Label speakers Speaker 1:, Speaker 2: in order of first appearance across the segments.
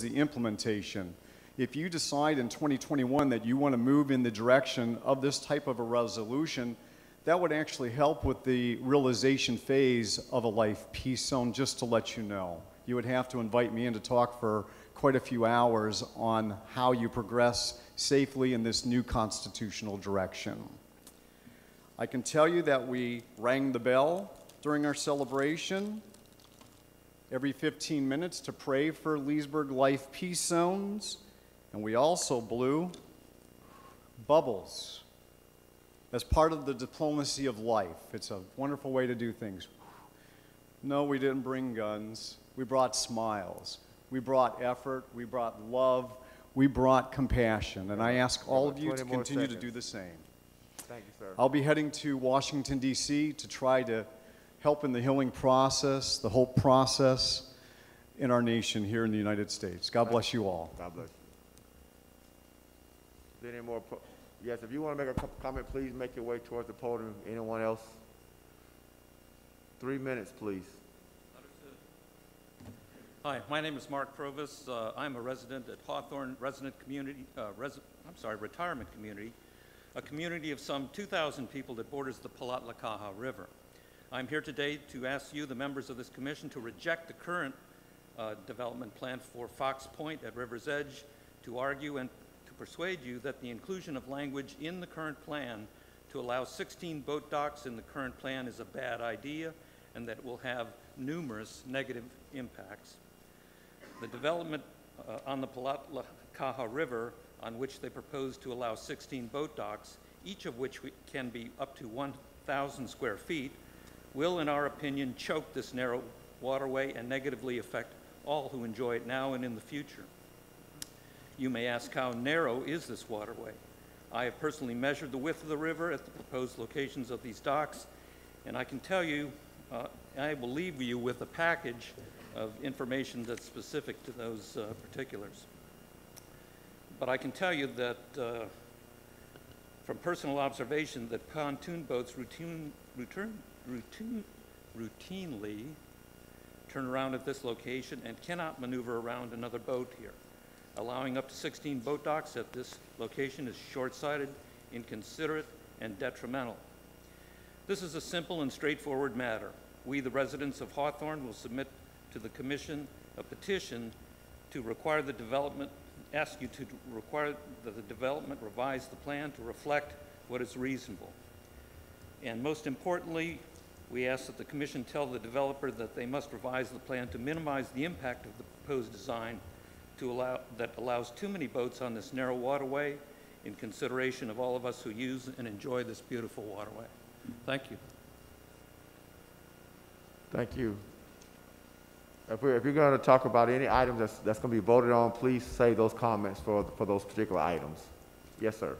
Speaker 1: the implementation. If you decide in 2021 that you want to move in the direction of this type of a resolution, that would actually help with the realization phase of a life peace zone, just to let you know. You would have to invite me in to talk for quite a few hours on how you progress safely in this new constitutional direction. I can tell you that we rang the bell during our celebration every 15 minutes to pray for Leesburg life peace zones, and we also blew bubbles as part of the diplomacy of life. It's a wonderful way to do things. No, we didn't bring guns. We brought smiles. We brought effort. We brought love. We brought compassion. And I ask all of you to continue to do the same.
Speaker 2: Thank you, sir.
Speaker 1: I'll be heading to Washington, D.C. to try to help in the healing process, the hope process in our nation here in the United States. God bless you all.
Speaker 2: God bless you. Any more? Yes, if you want to make a comment, please make your way towards the podium. Anyone else? 3 minutes, please.
Speaker 3: Hi, my name is Mark Provis. I'm a resident at Hawthorne Retirement Community, a community of some 2,000 people that borders the Palatlakaha River. I'm here today to ask you, the members of this commission, to reject the current development plan for Fox Point at River's Edge, to argue and to persuade you that the inclusion of language in the current plan to allow 16 boat docks in the current plan is a bad idea and that it will have numerous negative impacts. The development on the Palatlakaha River, on which they propose to allow 16 boat docks, each of which can be up to 1,000 square feet, will, in our opinion, choke this narrow waterway and negatively affect all who enjoy it now and in the future. You may ask, how narrow is this waterway? I have personally measured the width of the river at the proposed locations of these docks, and I can tell you, I will leave you with a package of information that's specific to those particulars. But I can tell you that from personal observation that pontoon boats routinely turn around at this location and cannot maneuver around another boat here. Allowing up to 16 boat docks at this location is short-sighted, inconsiderate, and detrimental. This is a simple and straightforward matter. We, the residents of Hawthorne, will submit to the Commission a petition to require the development, ask you to require that the development revise the plan to reflect what is reasonable. And most importantly, we ask that the Commission tell the developer that they must revise the plan to minimize the impact of the proposed design that allows too many boats on this narrow waterway in consideration of all of us who use and enjoy this beautiful waterway. Thank you.
Speaker 2: Thank you. If you're going to talk about any items that's going to be voted on, please save those comments for those particular items. Yes, sir.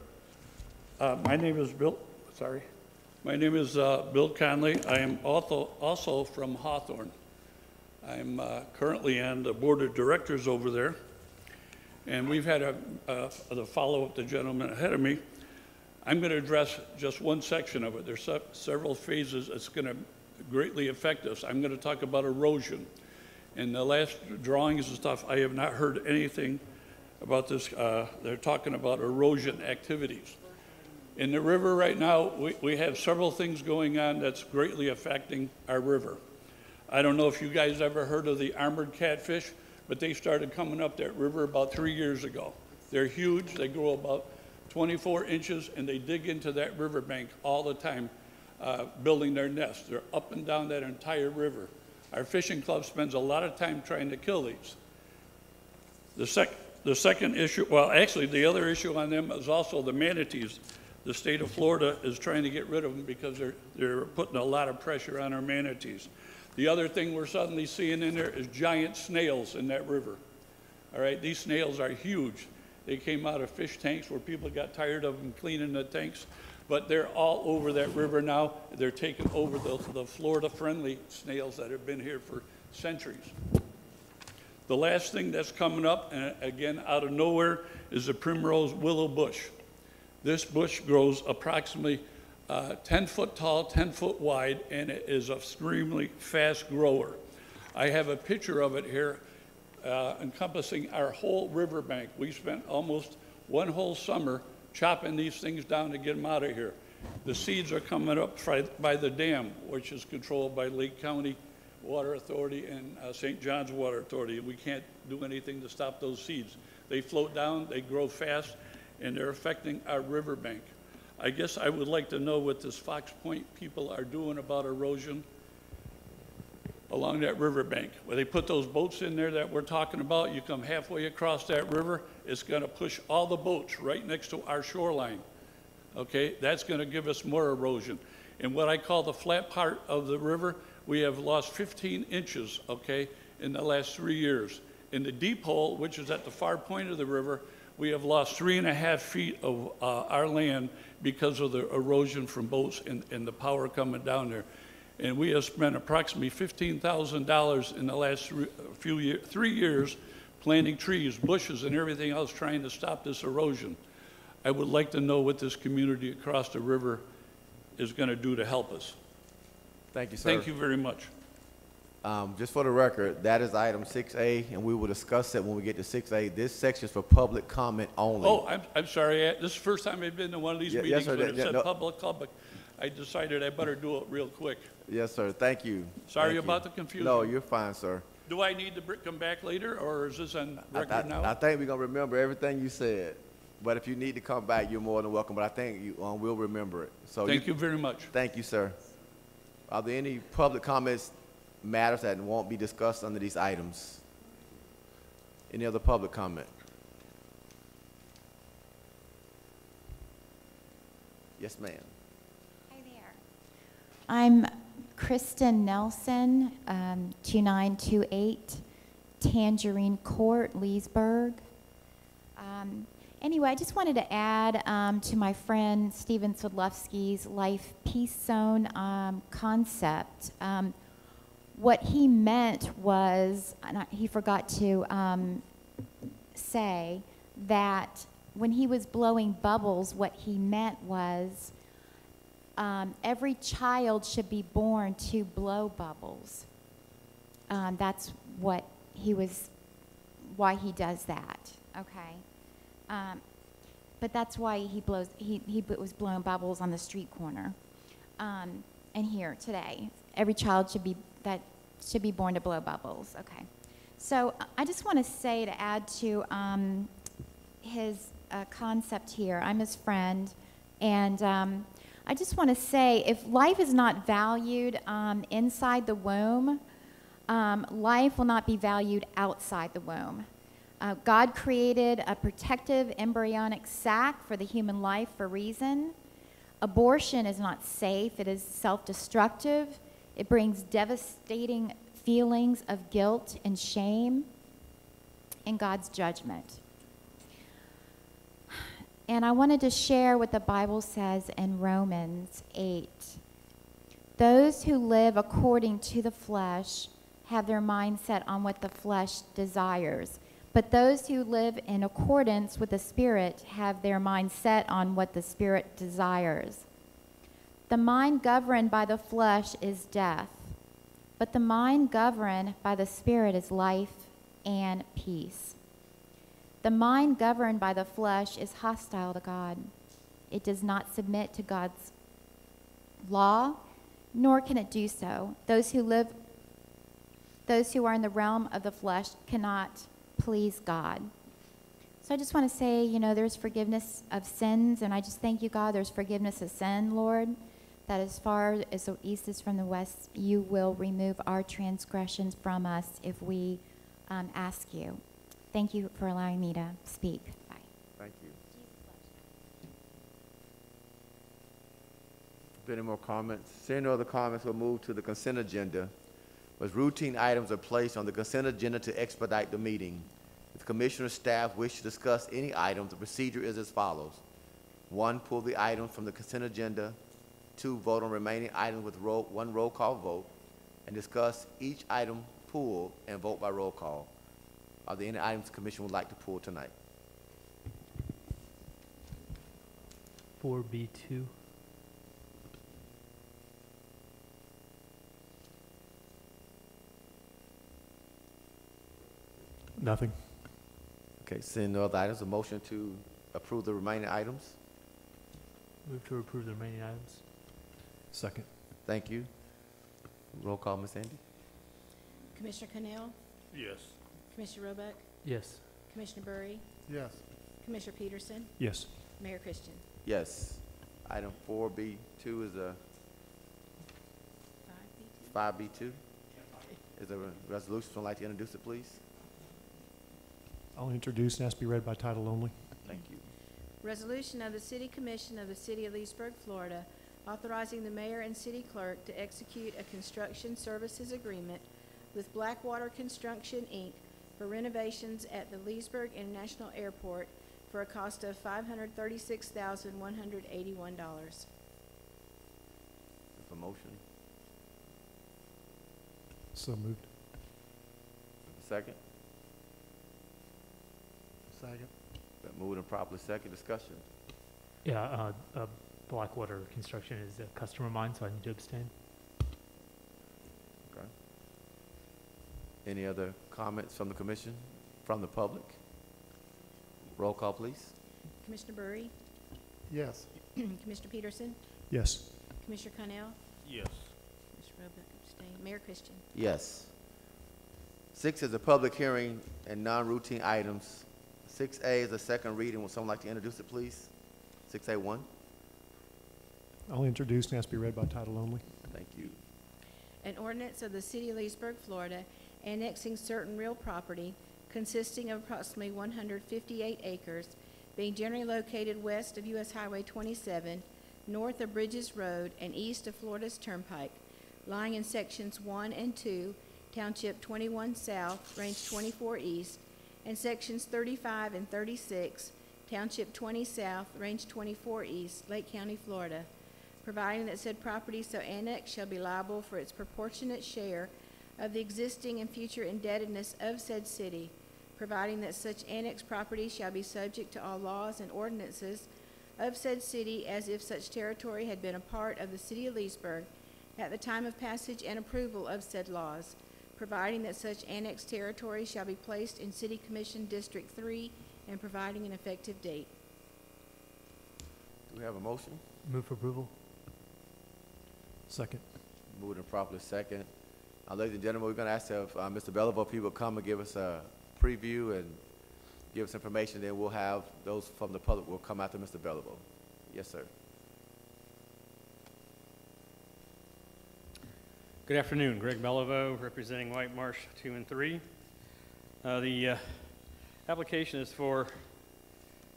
Speaker 4: My name is Bill. Sorry. My name is Bill Conley. I am also from Hawthorne. I'm currently on the board of directors over there, and we've had the follow-up the gentleman ahead of me. I'm going to address just one section of it. There's several phases that's going to greatly affect us. I'm going to talk about erosion. In the last drawings and stuff, I have not heard anything about this. They're talking about erosion activities. In the river right now, we have several things going on that's greatly affecting our river. I don't know if you guys ever heard of the armored catfish, but they started coming up that river about 3 years ago. They're huge. They grow about 24 inches, and they dig into that riverbank all the time, building their nests. They're up and down that entire river. Our fishing club spends a lot of time trying to kill these. The second issue, well, actually, the other issue on them is also the manatees. The state of Florida is trying to get rid of them because they're putting a lot of pressure on our manatees. The other thing we're suddenly seeing in there is giant snails in that river. All right, these snails are huge. They came out of fish tanks where people got tired of them cleaning the tanks, but they're all over that river now. They're taking over the Florida-friendly snails that have been here for centuries. The last thing that's coming up, and again out of nowhere, is the primrose willow bush. This bush grows approximately 10 foot tall, 10 foot wide, and it is an extremely fast grower. I have a picture of it here. encompassing our whole riverbank. We spent almost one whole summer chopping these things down to get them out of here. The seeds are coming up by the dam, which is controlled by Lake County Water Authority and St. John's Water Authority. We can't do anything to stop those seeds. They float down, they grow fast, and they're affecting our riverbank. I guess I would like to know what this Fox Point people are doing about erosion along that riverbank. Where they put those boats in there that we're talking about, you come halfway across that river, it's gonna push all the boats right next to our shoreline. Okay, that's gonna give us more erosion. In what I call the flat part of the river, we have lost 15 inches, okay, in the last 3 years. In the deep hole, which is at the far point of the river, we have lost 3.5 feet of our land because of the erosion from boats and the power coming down there. And we have spent approximately $15,000 in the last 3 years planting trees, bushes, and everything else trying to stop this erosion. I would like to know what this community across the river is going to do to help us.
Speaker 2: Thank you, sir.
Speaker 4: Thank you very much.
Speaker 2: Just for the record, that is item 6A, and we will discuss it when we get to 6A. This section is for public comment only.
Speaker 4: Oh, I'm sorry. This is the first time I've been to one of these
Speaker 2: Yes,
Speaker 4: meetings
Speaker 2: sir,
Speaker 4: when it
Speaker 2: yeah,
Speaker 4: said
Speaker 2: no.
Speaker 4: public. I decided I better do it real quick.
Speaker 2: Yes, sir. Thank you.
Speaker 4: Sorry
Speaker 2: Thank
Speaker 4: about
Speaker 2: you.
Speaker 4: the confusion.
Speaker 2: No, you're fine, sir.
Speaker 4: Do I need to come back later, or is this on record now?
Speaker 2: I think we're going to remember everything you said. But if you need to come back, you're more than welcome. But I think you will remember it. So
Speaker 4: Thank you very much.
Speaker 2: Thank you, sir. Are there any public comments, matters that won't be discussed under these items? Any other public comment? Yes, ma'am.
Speaker 5: Hi there. I'm Kristen Nelson, 2928 Tangerine Court, Leesburg. Anyway, I just wanted to add to my friend Stephen Sodlewski's Life Peace Zone concept. What he meant was, and he forgot to say that when he was blowing bubbles, what he meant was every child should be born to blow bubbles. That's what why he does that, okay? But that's why he was blowing bubbles on the street corner. And here today, every child should be born to blow bubbles, okay? So I just want to say, to add to his concept here, I'm his friend, and I just want to say, if life is not valued inside the womb, life will not be valued outside the womb. God created a protective embryonic sac for the human life for a reason. Abortion is not safe. It is self-destructive. It brings devastating feelings of guilt and shame and God's judgment. And I wanted to share what the Bible says in Romans 8. Those who live according to the flesh have their mind set on what the flesh desires. But those who live in accordance with the Spirit have their mind set on what the Spirit desires. The mind governed by the flesh is death, but the mind governed by the Spirit is life and peace. The mind governed by the flesh is hostile to God. It does not submit to God's law, nor can it do so. Those who are in the realm of the flesh cannot please God. So I just want to say, there's forgiveness of sins, and I just thank you, God, there's forgiveness of sin, Lord, that as far as the east is from the west, you will remove our transgressions from us if we ask you. Thank you for allowing me to speak. Bye.
Speaker 2: Thank you. If there are any more comments? Seeing no other comments, we'll move to the consent agenda. As routine items are placed on the consent agenda to expedite the meeting. If commissioner staff wish to discuss any items, the procedure is as follows. 1, pull the items from the consent agenda. 2, vote on remaining items with one roll call vote, and discuss each item pulled and vote by roll call. Are there any items the commission would like to pull tonight?
Speaker 6: 4B2. Nothing.
Speaker 2: Okay, seeing no other items, a motion to approve the remaining items?
Speaker 6: Move to approve the remaining items. Second.
Speaker 2: Thank you. Roll call, Ms. Andy?
Speaker 7: Commissioner Connell,
Speaker 4: Yes.
Speaker 7: Commissioner Roebuck,
Speaker 6: Yes.
Speaker 7: Commissioner Burry,
Speaker 8: Yes.
Speaker 7: Commissioner Peterson,
Speaker 6: Yes.
Speaker 7: Mayor Christian.
Speaker 2: Yes. Item 4B2 is a 5B2? Is a resolution. Someone like to introduce it, please?
Speaker 6: I'll introduce and ask to be read by title only.
Speaker 2: Thank you.
Speaker 7: Resolution of the City Commission of the City of Leesburg, Florida, authorizing the mayor and city clerk to execute a construction services agreement with Blackwater Construction, Inc. for renovations at the Leesburg International Airport for a cost of $536,181.
Speaker 2: If a motion,
Speaker 6: So moved.
Speaker 2: second?
Speaker 8: Second.
Speaker 2: Been moved and properly second. Discussion.
Speaker 9: Yeah, Blackwater Construction is a customer of mine, so I need to abstain.
Speaker 2: Okay. Any other comments from the commission, from the public? Roll call, please.
Speaker 7: Commissioner Burry,
Speaker 8: Yes.
Speaker 7: Commissioner Peterson,
Speaker 6: Yes.
Speaker 7: Commissioner Connell,
Speaker 4: Yes.
Speaker 7: Commissioner Roebuck abstained, Mayor Christian.
Speaker 2: Yes. 6 is a public hearing and non-routine items. 6A is a second reading. Would someone like to introduce it, please? 6A1.
Speaker 6: I'll introduce and ask to be read by title only.
Speaker 2: Thank you.
Speaker 7: An ordinance of the City of Leesburg, Florida, annexing certain real property consisting of approximately 158 acres, being generally located west of U.S. Highway 27, north of Bridges Road, and east of Florida's Turnpike, lying in sections 1 and 2, Township 21 South, Range 24 East, and sections 35 and 36, Township 20 South, Range 24 East, Lake County, Florida, providing that said property so annexed shall be liable for its proportionate share of the existing and future indebtedness of said city, providing that such annexed property shall be subject to all laws and ordinances of said city as if such territory had been a part of the City of Leesburg at the time of passage and approval of said laws, providing that such annexed territory shall be placed in City Commission District 3 and providing an effective date.
Speaker 2: Do we have a motion?
Speaker 9: Move for approval.
Speaker 6: Second.
Speaker 2: Moved and properly second. Ladies and gentlemen, we're going to ask if Mr. Beliveau, if he will come and give us a preview and give us information, then we'll have those from the public will come after Mr. Beliveau. Yes, sir.
Speaker 10: Good afternoon. Greg Beliveau, representing White Marsh 2 and 3. The application is for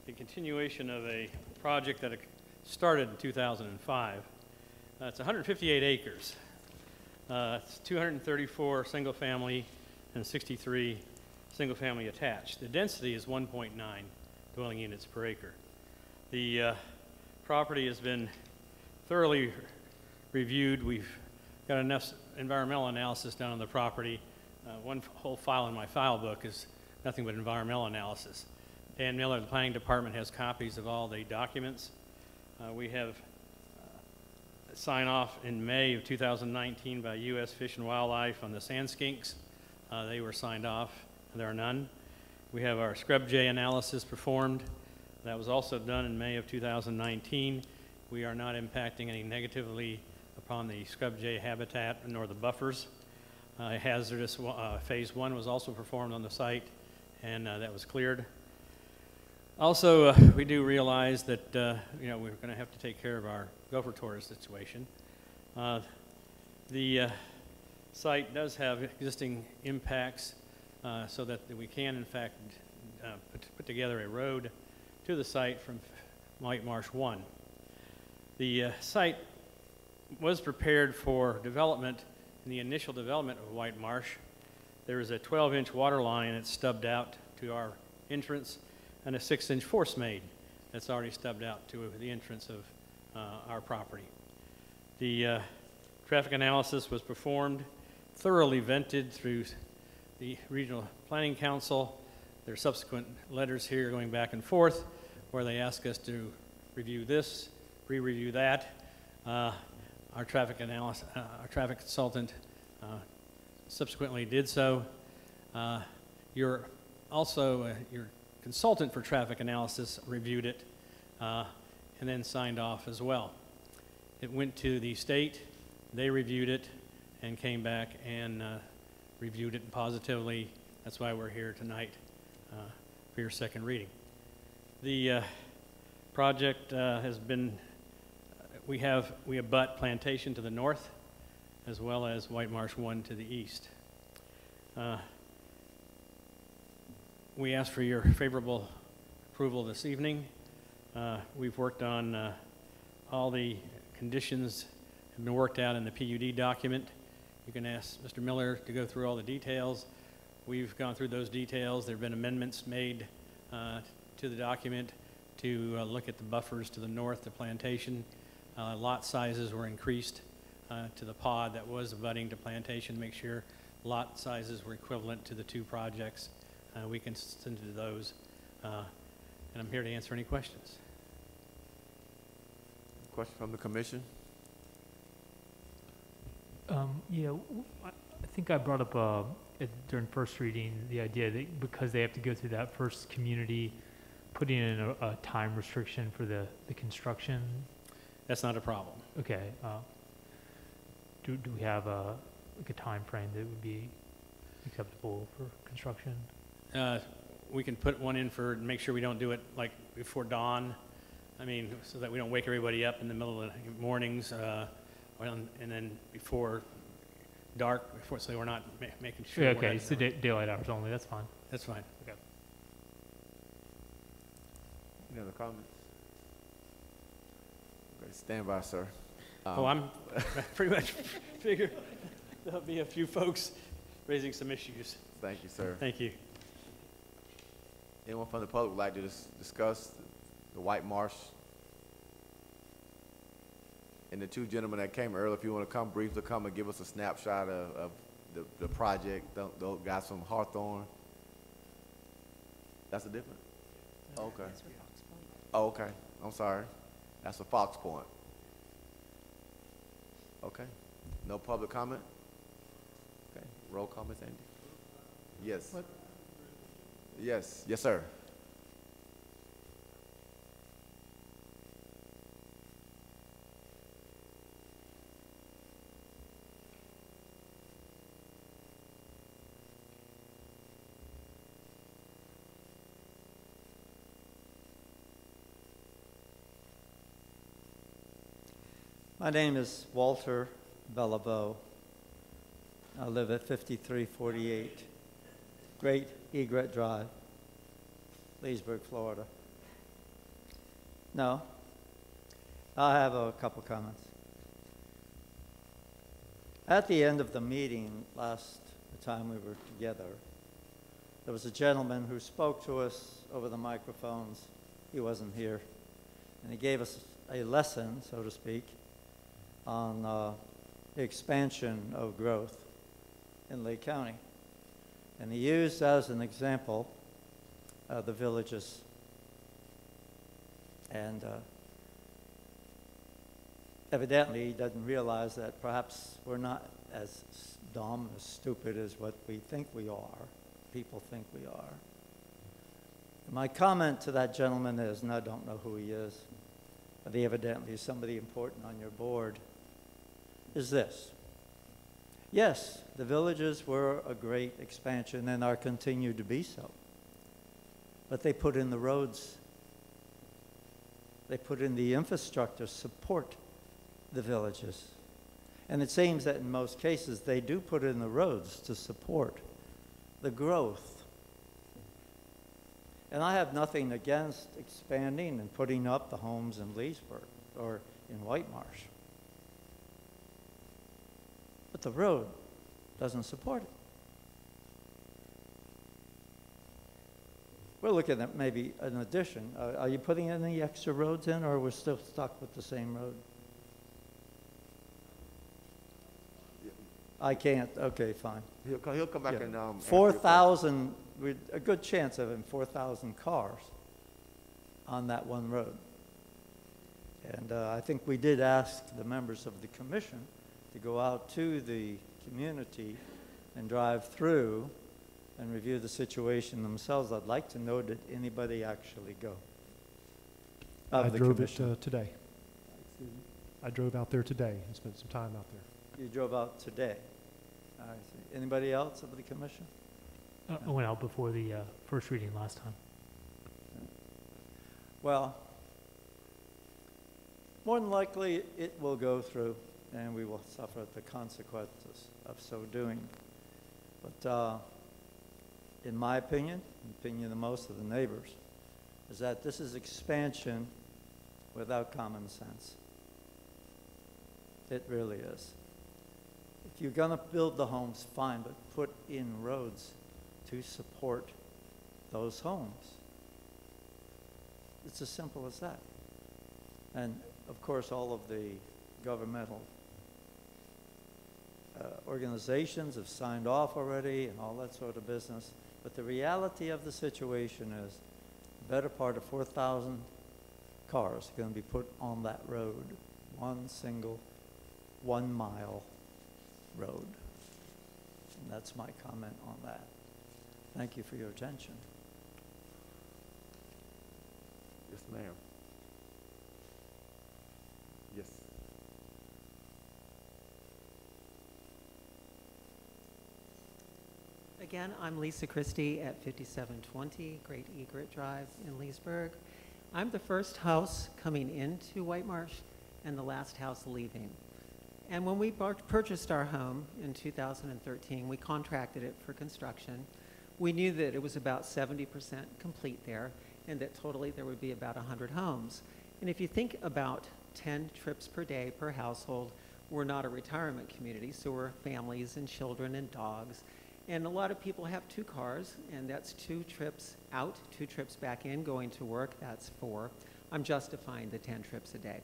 Speaker 10: the continuation of a project that started in 2005. It's 158 acres. It's 234 single-family and 63 single-family attached. The density is 1.9 dwelling units per acre. The property has been thoroughly reviewed. We've got enough environmental analysis done on the property. One whole file in my file book is nothing but environmental analysis. Dan Miller, the planning department, has copies of all the documents. We have sign off in May of 2019 by U.S. Fish and Wildlife on the sand skinks. They were signed off. There are none. We have our scrub jay analysis performed. That was also done in May of 2019. We are not impacting any negatively upon the scrub jay habitat nor the buffers. Hazardous phase 1 was also performed on the site, and that was cleared. Also, we do realize that we're going to have to take care of our gopher tortoise situation. The site does have existing impacts so that we can, in fact, put together a road to the site from White Marsh 1. The site was prepared for development in the initial development of White Marsh. There is a 12-inch water line that's stubbed out to our entrance, and a 6-inch force main that's already stubbed out to the entrance of our property. The traffic analysis was performed, thoroughly vented through the Regional Planning Council. There are subsequent letters here going back and forth where they ask us to review this, re-review that. Our traffic consultant subsequently did so. Your also, your consultant for traffic analysis reviewed it and then signed off as well. It went to the state, they reviewed it and came back and reviewed it positively. That's why we're here tonight for your second reading. The project has been, we abut Plantation to the north, as well as White Marsh 1 to the east. We ask for your favorable approval this evening. We've worked on all the conditions have been worked out in the PUD document. You can ask Mr. Miller to go through all the details. We've gone through those details. There have been amendments made to the document to look at the buffers to the north, the Plantation. Lot sizes were increased to the pod that was abutting to Plantation, make sure lot sizes were equivalent to the two projects. We consented to those, and I'm here to answer any questions.
Speaker 2: Question from the commission?
Speaker 9: I think I brought up during first reading the idea that because they have to go through that first community, putting in a time restriction for the construction.
Speaker 10: That's not a problem.
Speaker 9: Okay. Do we have a time frame that would be acceptable for construction?
Speaker 10: We can put one in for, make sure we don't do it like before dawn. I mean, so that we don't wake everybody up in the middle of the mornings, and then before dark, so we're not making sure.
Speaker 9: Yeah, okay, so daylight hours only, that's fine.
Speaker 10: That's fine.
Speaker 9: Okay.
Speaker 2: Any other comments? Okay, stand by, sir.
Speaker 10: I'm pretty much figured there'll be a few folks raising some issues.
Speaker 2: Thank you, sir.
Speaker 10: Thank you.
Speaker 2: Anyone from the public would like to discuss the White Marsh? And the two gentlemen that came earlier, if you want to come briefly, come and give us a snapshot of the project. Those guys from Hawthorne. That's a different? Okay.
Speaker 7: That's for Fox Point.
Speaker 2: Oh, okay. I'm sorry. That's for Fox Point. Okay. No public comment? Okay. Roll call, Ms. Andy. Yes.
Speaker 8: What?
Speaker 2: Yes. Yes, sir.
Speaker 11: My name is Walter Bellavo. I live at 5348 Great Egret Drive, Leesburg, Florida. No, I have a couple comments. At the end of the meeting last time we were together, there was a gentleman who spoke to us over the microphones. He wasn't here. And he gave us a lesson, so to speak, on the expansion of growth in Lake County. And he used as an example the villages. And evidently he doesn't realize that perhaps we're not as dumb, as stupid as what we think we are, people think we are. My comment to that gentleman is, and I don't know who he is, but he evidently is somebody important on your board, is this. Yes, the villages were a great expansion and are continued to be so. But they put in the roads. They put in the infrastructure to support the villages. And it seems that in most cases they do put in the roads to support the growth. And I have nothing against expanding and putting up the homes in Leesburg or in White Marsh. But the road doesn't support it. We're looking at maybe an addition. Are you putting any extra roads in, or we're still stuck with the same road? I can't. Okay, fine.
Speaker 2: He'll come back and
Speaker 11: 4,000, a good chance of having 4,000 cars on that one road. And I think we did ask the members of the commission to go out to the community and drive through and review the situation themselves. I'd like to know, did anybody actually go?
Speaker 12: I
Speaker 11: Of the
Speaker 12: drove
Speaker 11: commission.
Speaker 12: it today. I drove out there today and spent some time out there.
Speaker 11: You drove out today. I see. Anybody else of the commission?
Speaker 9: I went out before the first reading last time.
Speaker 11: Well, more than likely, it will go through, and we will suffer the consequences of so doing. But in my opinion, the opinion of most of the neighbors, is that this is expansion without common sense. It really is. If you're going to build the homes, fine, but put in roads to support those homes. It's as simple as that. And of course, all of the governmental organizations have signed off already and all that sort of business. But the reality of the situation is the better part of 4,000 cars are going to be put on that road, one single 1 mile road. And that's my comment on that. Thank you for your attention.
Speaker 2: Yes, ma'am. Yes.
Speaker 13: Again, I'm Lisa Christie at 5720 Great Egret Drive in Leesburg. I'm the first house coming into White Marsh and the last house leaving. And when we purchased our home in 2013, we contracted it for construction. We knew that it was about 70% complete there, and that totally there would be about 100 homes. And if you think about 10 trips per day per household, we're not a retirement community, so we're families and children and dogs. And a lot of people have 2 cars, and that's 2 trips out, 2 trips back in, going to work, that's 4. I'm justifying the 10 trips a day.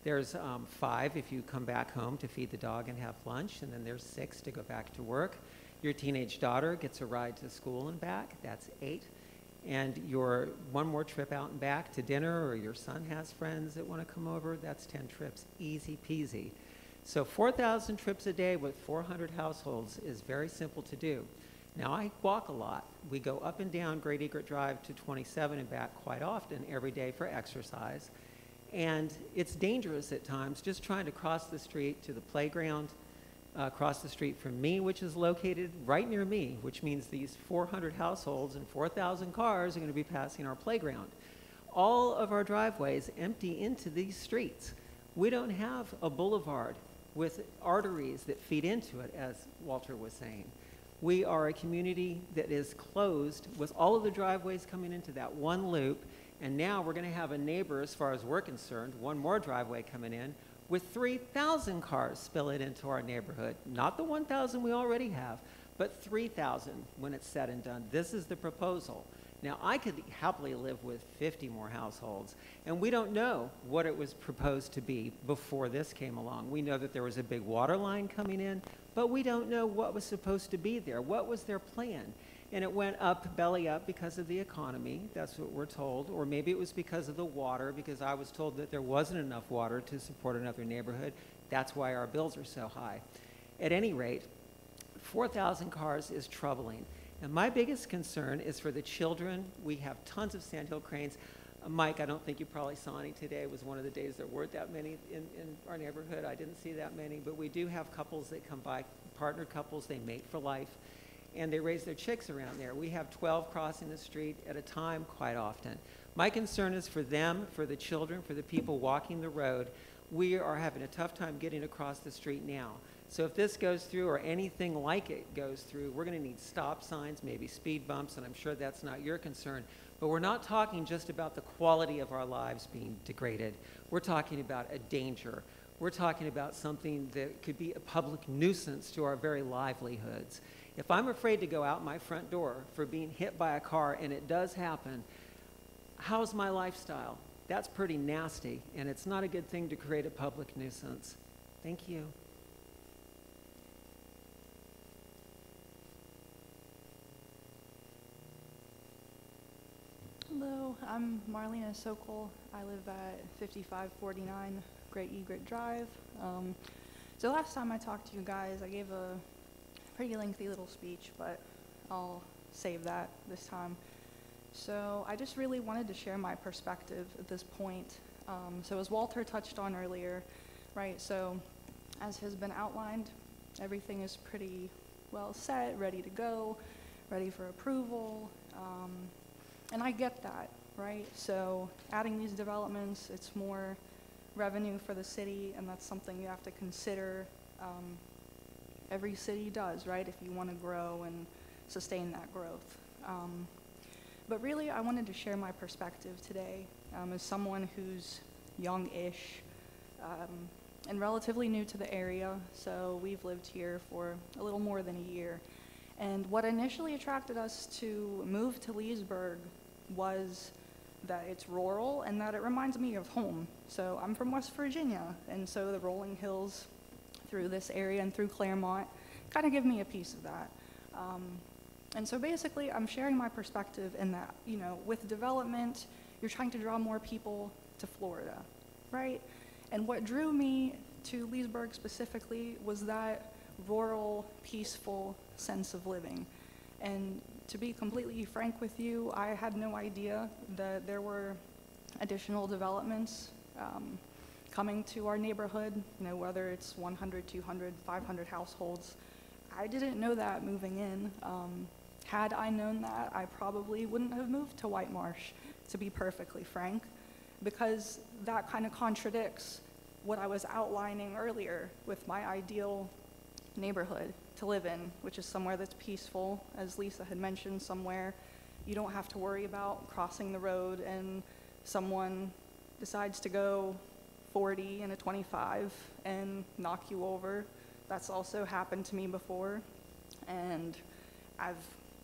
Speaker 13: There's 5 if you come back home to feed the dog and have lunch, and then there's 6 to go back to work. Your teenage daughter gets a ride to school and back, that's 8. And your 1 more trip out and back to dinner, or your son has friends that want to come over, that's 10 trips, easy peasy. So 4,000 trips a day with 400 households is very simple to do. Now, I walk a lot. We go up and down Great Egret Drive to 27 and back quite often every day for exercise. And it's dangerous at times just trying to cross the street to the playground, across the street from me, which is located right near me, which means these 400 households and 4,000 cars are going to be passing our playground. All of our driveways empty into these streets. We don't have a boulevard with arteries that feed into it, as Walter was saying. We are a community that is closed with all of the driveways coming into that one loop, and now we're going to have a neighbor, as far as we're concerned, 1 more driveway coming in with 3,000 cars spilling into our neighborhood. Not the 1,000 we already have, but 3,000 when it's said and done. This is the proposal. Now, I could happily live with 50 more households, and we don't know what it was proposed to be before this came along. We know that there was a big water line coming in, but we don't know what was supposed to be there. What was their plan? And it went up, belly up, because of the economy. That's what we're told. Or maybe it was because of the water, because I was told that there wasn't enough water to support another neighborhood. That's why our bills are so high. At any rate, 4,000 cars is troubling. And my biggest concern is for the children. We have tons of sandhill cranes. Mike, I don't think you probably saw any today. It was one of the days there weren't that many in our neighborhood. I didn't see that many, but we do have couples that come by, partner couples, they mate for life, and they raise their chicks around there. We have 12 crossing the street at a time quite often. My concern is for them, for the children, for the people walking the road. We are having a tough time getting across the street now. So if this goes through, or anything like it goes through, we're going to need stop signs, maybe speed bumps, and I'm sure that's not your concern. But we're not talking just about the quality of our lives being degraded. We're talking about a danger. We're talking about something that could be a public nuisance to our very livelihoods. If I'm afraid to go out my front door for being hit by a car, and it does happen, how's my lifestyle? That's pretty nasty, and it's not a good thing to create a public nuisance. Thank you.
Speaker 14: Hello, I'm Marlena Sokol. I live at 5549 Great Egret Drive. So last time I talked to you guys, I gave a pretty lengthy little speech, but I'll save that this time. So I just really wanted to share my perspective at this point. So as Walter touched on earlier, right, so as has been outlined, everything is pretty well set, ready to go, ready for approval, and I get that, right? So adding these developments, it's more revenue for the city, and that's something you have to consider. Every city does, right, if you want to grow and sustain that growth. But really, I wanted to share my perspective today as someone who's young-ish and relatively new to the area. So we've lived here for a little more than a year. And what initially attracted us to move to Leesburg was that it's rural and that it reminds me of home. So I'm from West Virginia, and so the rolling hills through this area and through Claremont kind of give me a piece of that. And so basically, I'm sharing my perspective in that, you know, with development, you're trying to draw more people to Florida, right? And what drew me to Leesburg specifically was that rural, peaceful sense of living. And to be completely frank with you, I had no idea that there were additional developments coming to our neighborhood, you know, whether it's 100, 200, 500 households. I didn't know that moving in. Had I known that, I probably wouldn't have moved to White Marsh, to be perfectly frank, because that kind of contradicts what I was outlining earlier with my ideal neighborhood to live in, which is somewhere that's peaceful, as Lisa had mentioned, somewhere you don't have to worry about crossing the road and someone decides to go 40 in a 25 and knock you over. That's also happened to me before. And I've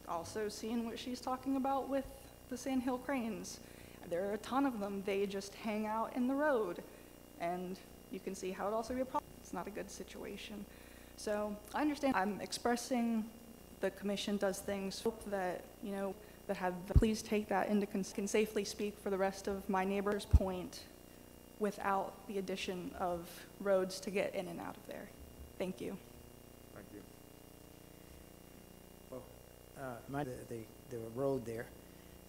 Speaker 14: also seen what she's talking about with the sandhill cranes. There are a ton of them. They just hang out in the road. And you can see how it also be a problem. It's not a good situation. So I understand I'm expressing the commission does things. Hope that, you know, that have, please take that into can safely speak for the rest of my neighbor's point without the addition of roads to get in and out of there. Thank you.
Speaker 2: Thank you.
Speaker 15: The road there.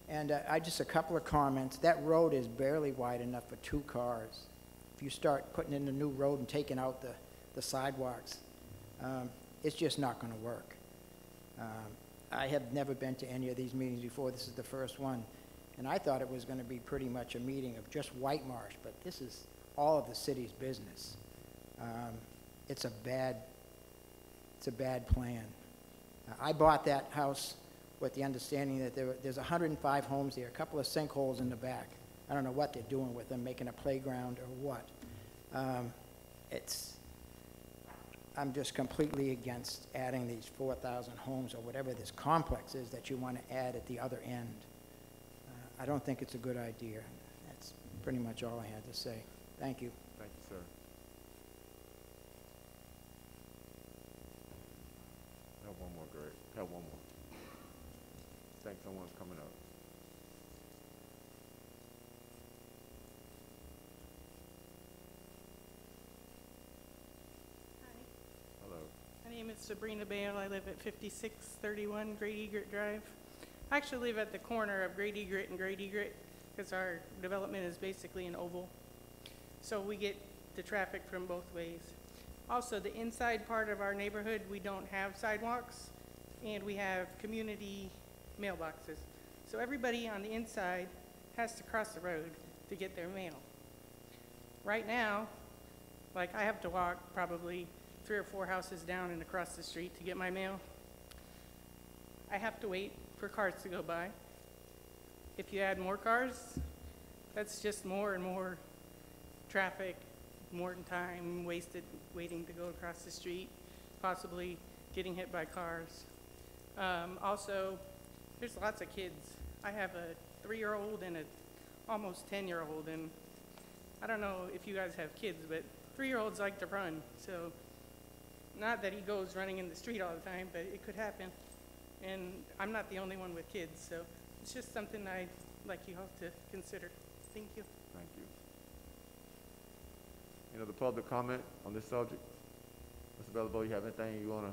Speaker 15: And I just a couple of comments. That road is barely wide enough for 2 cars. If you start putting in a new road and taking out the sidewalks, it's just not going to work. I have never been to any of these meetings before. This is the first one. And I thought it was going to be pretty much a meeting of just White Marsh, but this is all of the city's business. It's a bad plan. I bought that house with the understanding that there's 105 homes there, a couple of sinkholes in the back. I don't know what they're doing with them, making a playground or what. I'm just completely against adding these 4,000 homes or whatever this complex is that you want to add at the other end. I don't think it's a good idea. That's pretty much all I had to say. Thank you.
Speaker 2: Thank you, sir. Have one more, Greg. Have one more. I think someone's coming up. Hello.
Speaker 16: My name is Sabrina Bale. I live at 5631 Great Egret Drive. I actually live at the corner of Great Egret and Great Egret because our development is basically an oval. So we get the traffic from both ways. Also, the inside part of our neighborhood, we don't have sidewalks, and we have community mailboxes. So everybody on the inside has to cross the road to get their mail. Right now, like I have to walk probably 3 or 4 houses down and across the street to get my mail. I have to wait for cars to go by. If you add more cars, that's just more and more traffic, more time wasted waiting to go across the street, possibly getting hit by cars. Also, there's lots of kids. I have a 3-year-old and a almost 10-year-old, and I don't know if you guys have kids, but 3-year-olds like to run, so not that he goes running in the street all the time, but it could happen. And I'm not the only one with kids, so it's just something I'd like you all to consider. Thank you.
Speaker 2: Thank you. Any other public comment on this subject? Mr. Belleville, you have anything you want to?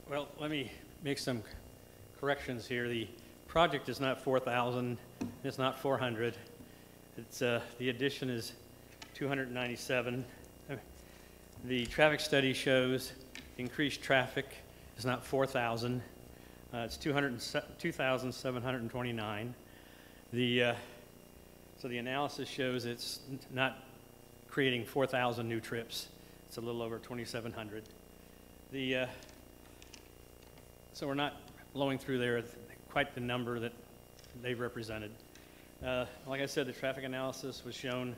Speaker 10: Well, let me make some corrections here. The project is not 4,000, it's not 400. It's, the addition is 297. The traffic study shows increased traffic is not 4,000. It's 2,729. So the analysis shows it's not creating 4,000 new trips. It's a little over 2,700. So we're not blowing through there quite the number that they've represented. Like I said, the traffic analysis was shown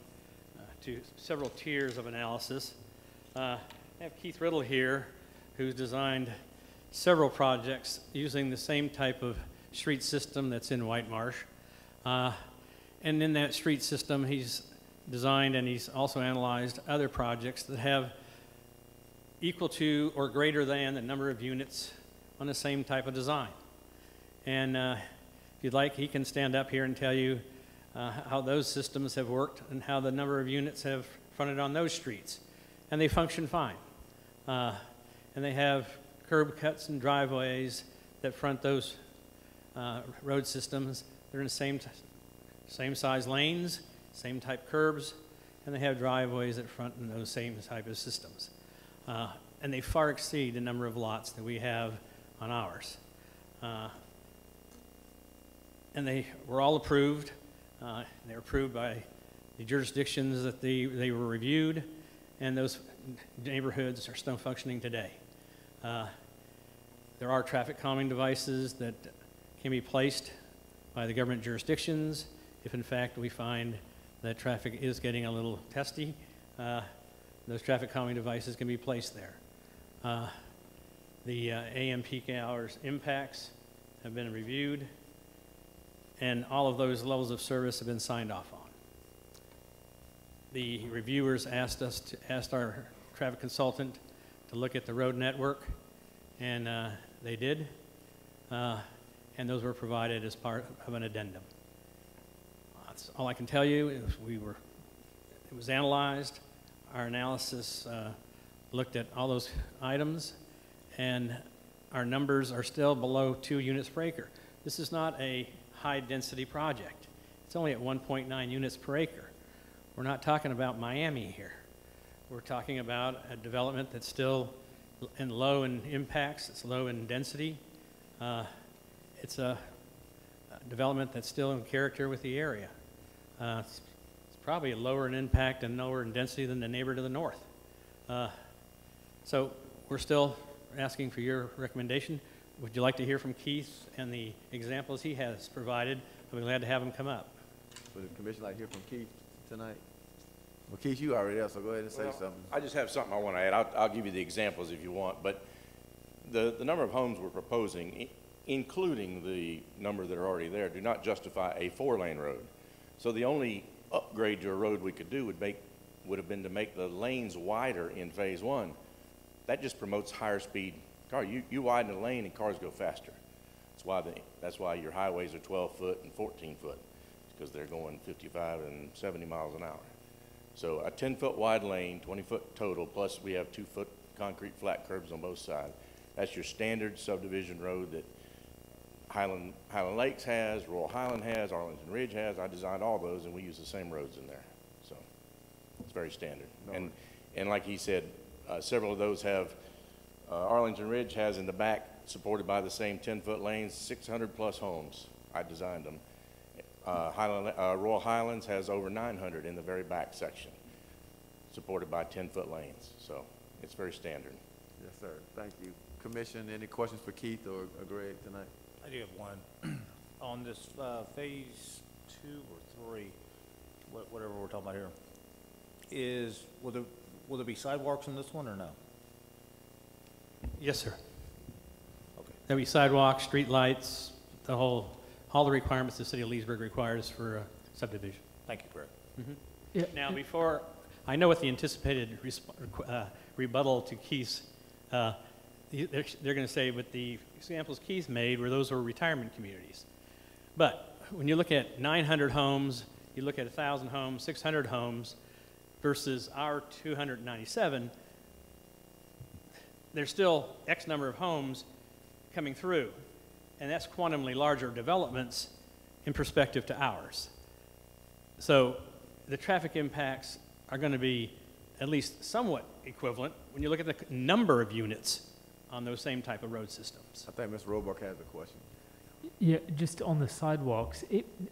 Speaker 10: to several tiers of analysis. I have Keith Riddle here, who's designed several projects using the same type of street system that's in White Marsh. And in that street system, he's designed and he's also analyzed other projects that have equal to or greater than the number of units on the same type of design. And if you'd like, he can stand up here and tell you how those systems have worked and how the number of units have fronted on those streets. And they function fine. And they have curb cuts and driveways that front those road systems. They're in the same size lanes, same type curbs, and they have driveways that front in those same type of systems. And they far exceed the number of lots that we have on ours. And they were all approved. They were approved by the jurisdictions that they were reviewed, and those neighborhoods are still functioning today. There are traffic calming devices that can be placed by the government jurisdictions if in fact we find that traffic is getting a little testy. Those traffic calming devices can be placed there. The AM peak hours impacts have been reviewed, and all of those levels of service have been signed off on. The reviewers asked our traffic consultant to look at the road network, and they did, and those were provided as part of an addendum. That's all I can tell you. It was analyzed. Our analysis looked at all those items, and our numbers are still below 2 units per acre. This is not a high-density project. It's only at 1.9 units per acre. We're not talking about Miami here. We're talking about a development that's still low in impacts, it's low in density. It's a development that's still in character with the area. It's probably lower in impact and lower in density than the neighbor to the north. So we're still asking for your recommendation. Would you like to hear from Keith and the examples he has provided? I'd be glad to have him come up.
Speaker 2: Would the commission like to hear from Keith tonight? Well, Keith, you already there, so go ahead and say something.
Speaker 17: I just have something I want to add. I'll give you the examples if you want, but the number of homes we're proposing, including the number that are already there, do not justify a 4-lane road. So the only upgrade to a road we could do would have been to make the lanes wider in phase 1. That just promotes higher speed car. You widen the lane and cars go faster. That's why your highways are 12 foot and 14 foot, because they're going 55 and 70 miles an hour. So a 10-foot wide lane, 20-foot total, plus we have 2-foot concrete flat curbs on both sides. That's your standard subdivision road that Highland Lakes has, Royal Highland has, Arlington Ridge has. I designed all those, and we use the same roads in there. So it's very standard. No. And like he said, several of those have, Arlington Ridge has in the back, supported by the same 10-foot lanes, 600 plus homes. I designed them. Royal Highlands has over 900 in the very back section, supported by 10-foot lanes. So it's very standard.
Speaker 2: Yes, sir. Thank you. Commission, any questions for Keith or Greg tonight?
Speaker 18: I do have one. On this phase 2 or 3, whatever we're talking about here, will there be sidewalks in this one or no?
Speaker 10: Yes, sir. Okay. There'll be sidewalks, street lights, all the requirements the city of Leesburg requires for a subdivision.
Speaker 18: Thank you, Greg.
Speaker 10: Mm-hmm. Yeah. Now, before I know what the anticipated rebuttal to Keith's, they're going to say, but the examples Keith made those were retirement communities. But when you look at 900 homes, you look at 1,000 homes, 600 homes, versus our 297, there's still X number of homes coming through, and that's quantumly larger developments in perspective to ours. So the traffic impacts are going to be at least somewhat equivalent when you look at the number of units on those same type of road systems.
Speaker 2: I think Mr. Roebuck has a question.
Speaker 9: Yeah, just on the sidewalks,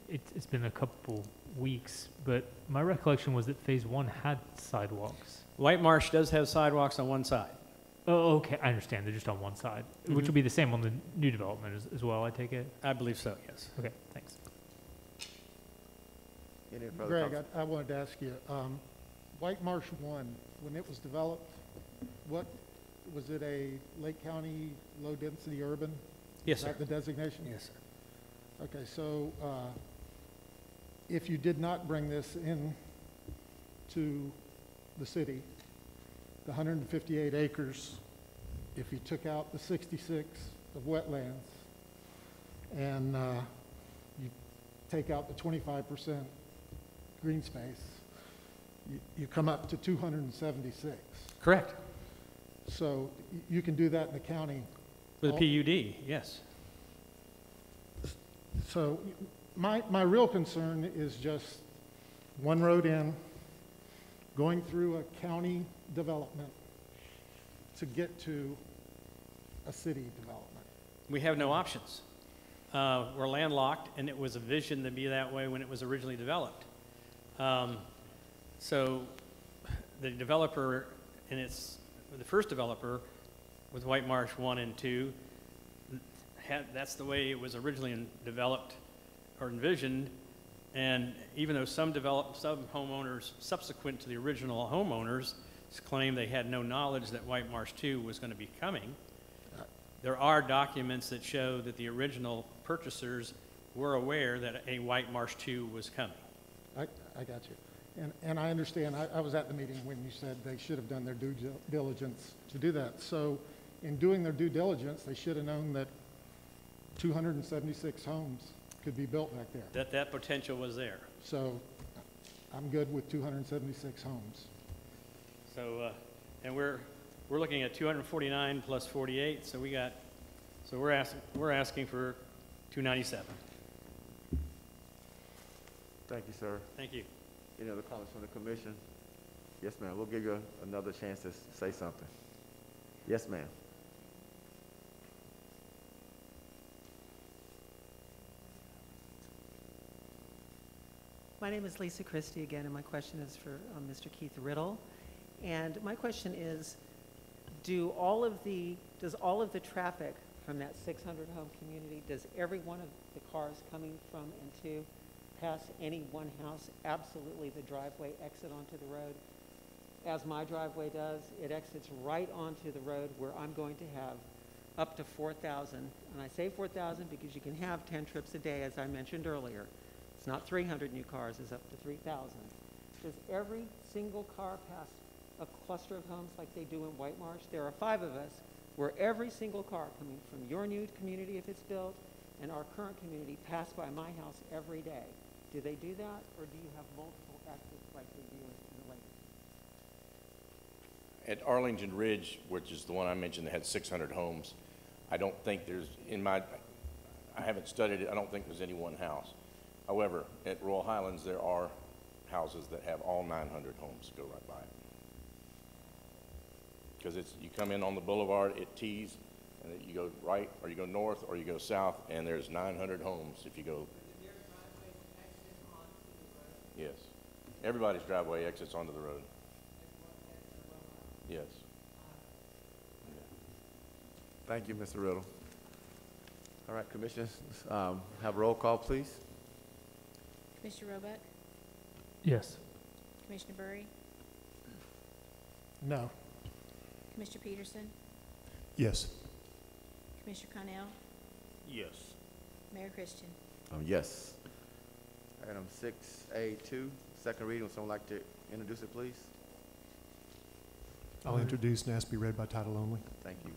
Speaker 9: it's been a couple weeks, but my recollection was that phase one had sidewalks.
Speaker 10: White Marsh does have sidewalks on one side.
Speaker 9: Oh, okay, I understand, they're just on one side, which will be the same on the new development as well, I take it?
Speaker 10: I believe so, yes.
Speaker 9: Okay, thanks.
Speaker 2: Any further
Speaker 8: Greg,
Speaker 2: comments?
Speaker 8: I wanted to ask you, White Marsh 1, when it was developed, what, was it a Lake County low-density urban?
Speaker 10: Yes,
Speaker 8: Is
Speaker 10: sir.
Speaker 8: that the designation?
Speaker 10: Yes, sir.
Speaker 8: Okay, so if you did not bring this in to the city, the 158 acres, if you took out the 66 of wetlands and you take out the 25% green space, you come up to 276.
Speaker 10: Correct.
Speaker 8: So you can do that in the county.
Speaker 10: With a PUD, yes.
Speaker 8: So my real concern is just one road in, going through a county development to get to a city development.
Speaker 10: We have no options. We're landlocked, and it was a vision to be that way when it was originally developed. So the developer, the first developer with White Marsh 1 and 2, that's the way it was originally developed or envisioned. And even though some homeowners subsequent to the original homeowners claim they had no knowledge that White Marsh 2 was going to be coming, there are documents that show that the original purchasers were aware that a White Marsh 2 was coming.
Speaker 8: I got you. And I understand, I was at the meeting when you said they should have done their due diligence to do that. So in doing their due diligence, they should have known that 276 homes could be built back there.
Speaker 10: That potential was there.
Speaker 8: So I'm good with 276 homes.
Speaker 10: So, and we're looking at 249 plus 48, so we're asking for 297.
Speaker 2: Thank you, sir.
Speaker 10: Thank you.
Speaker 2: Any other comments from the commission? Yes, ma'am. We'll give you another chance to say something. Yes, ma'am.
Speaker 13: My name is Lisa Christie again, and my question is for Mr. Keith Riddle. And my question is, does all of the traffic from that 600-home community, does every one of the cars coming from and to pass any one house absolutely the driveway exit onto the road? As my driveway does, it exits right onto the road where I'm going to have up to 4,000. And I say 4,000 because you can have 10 trips a day, as I mentioned earlier. It's not 300 new cars, it's up to 3,000. Does every single car pass a cluster of homes like they do in White Marsh? There are 5 of us where every single car coming from your new community, if it's built, and our current community pass by my house every day. Do they do that, or do you have multiple exits like they do in the lake?
Speaker 17: At Arlington Ridge, which is the one I mentioned that had 600 homes, I don't think there's, I haven't studied it, I don't think there's any one house. However, at Royal Highlands, there are houses that have all 900 homes go right by it. Because you come in on the boulevard, it tees, and then you go right, or you go north, or you go south, and there's 900 homes if you go. Yes. Everybody's driveway exits onto the road. Yes.
Speaker 2: Thank you, Mr. Riddle. All right, commissioners, have a roll call, please.
Speaker 7: Commissioner Roebuck?
Speaker 9: Yes.
Speaker 7: Commissioner Bury?
Speaker 8: No.
Speaker 7: Commissioner Peterson?
Speaker 12: Yes.
Speaker 7: Commissioner Connell?
Speaker 18: Yes.
Speaker 7: Mayor Christian?
Speaker 2: Yes. Item 6A2, second reading. Would someone like to introduce it, please?
Speaker 12: I'll introduce and ask be read by title only.
Speaker 2: Thank you.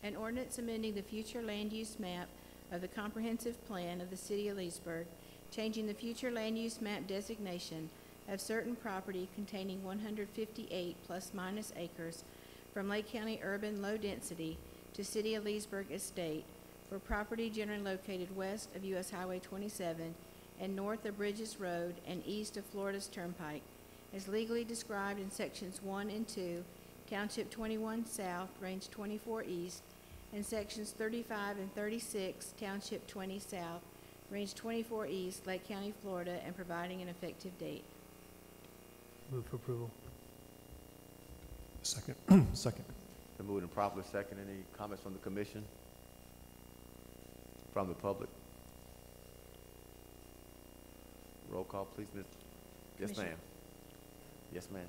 Speaker 7: An ordinance amending the future land use map of the comprehensive plan of the city of Leesburg, changing the future land use map designation of certain property containing 158 plus minus acres from Lake County urban low density to City of Leesburg Estate for property generally located west of U.S. Highway 27 and north of Bridges Road and east of Florida's Turnpike, as legally described in Sections 1 and 2, Township 21 South, Range 24 East, and Sections 35 and 36, Township 20 South, Range 24 East, Lake County, Florida, and providing an effective date.
Speaker 9: Move for approval.
Speaker 12: Second. Second.
Speaker 2: Been moved and properly second. Any comments from the commission? From the public? Roll call, please, Ms. Yes,
Speaker 7: Commissioner-
Speaker 2: ma'am. Yes, ma'am.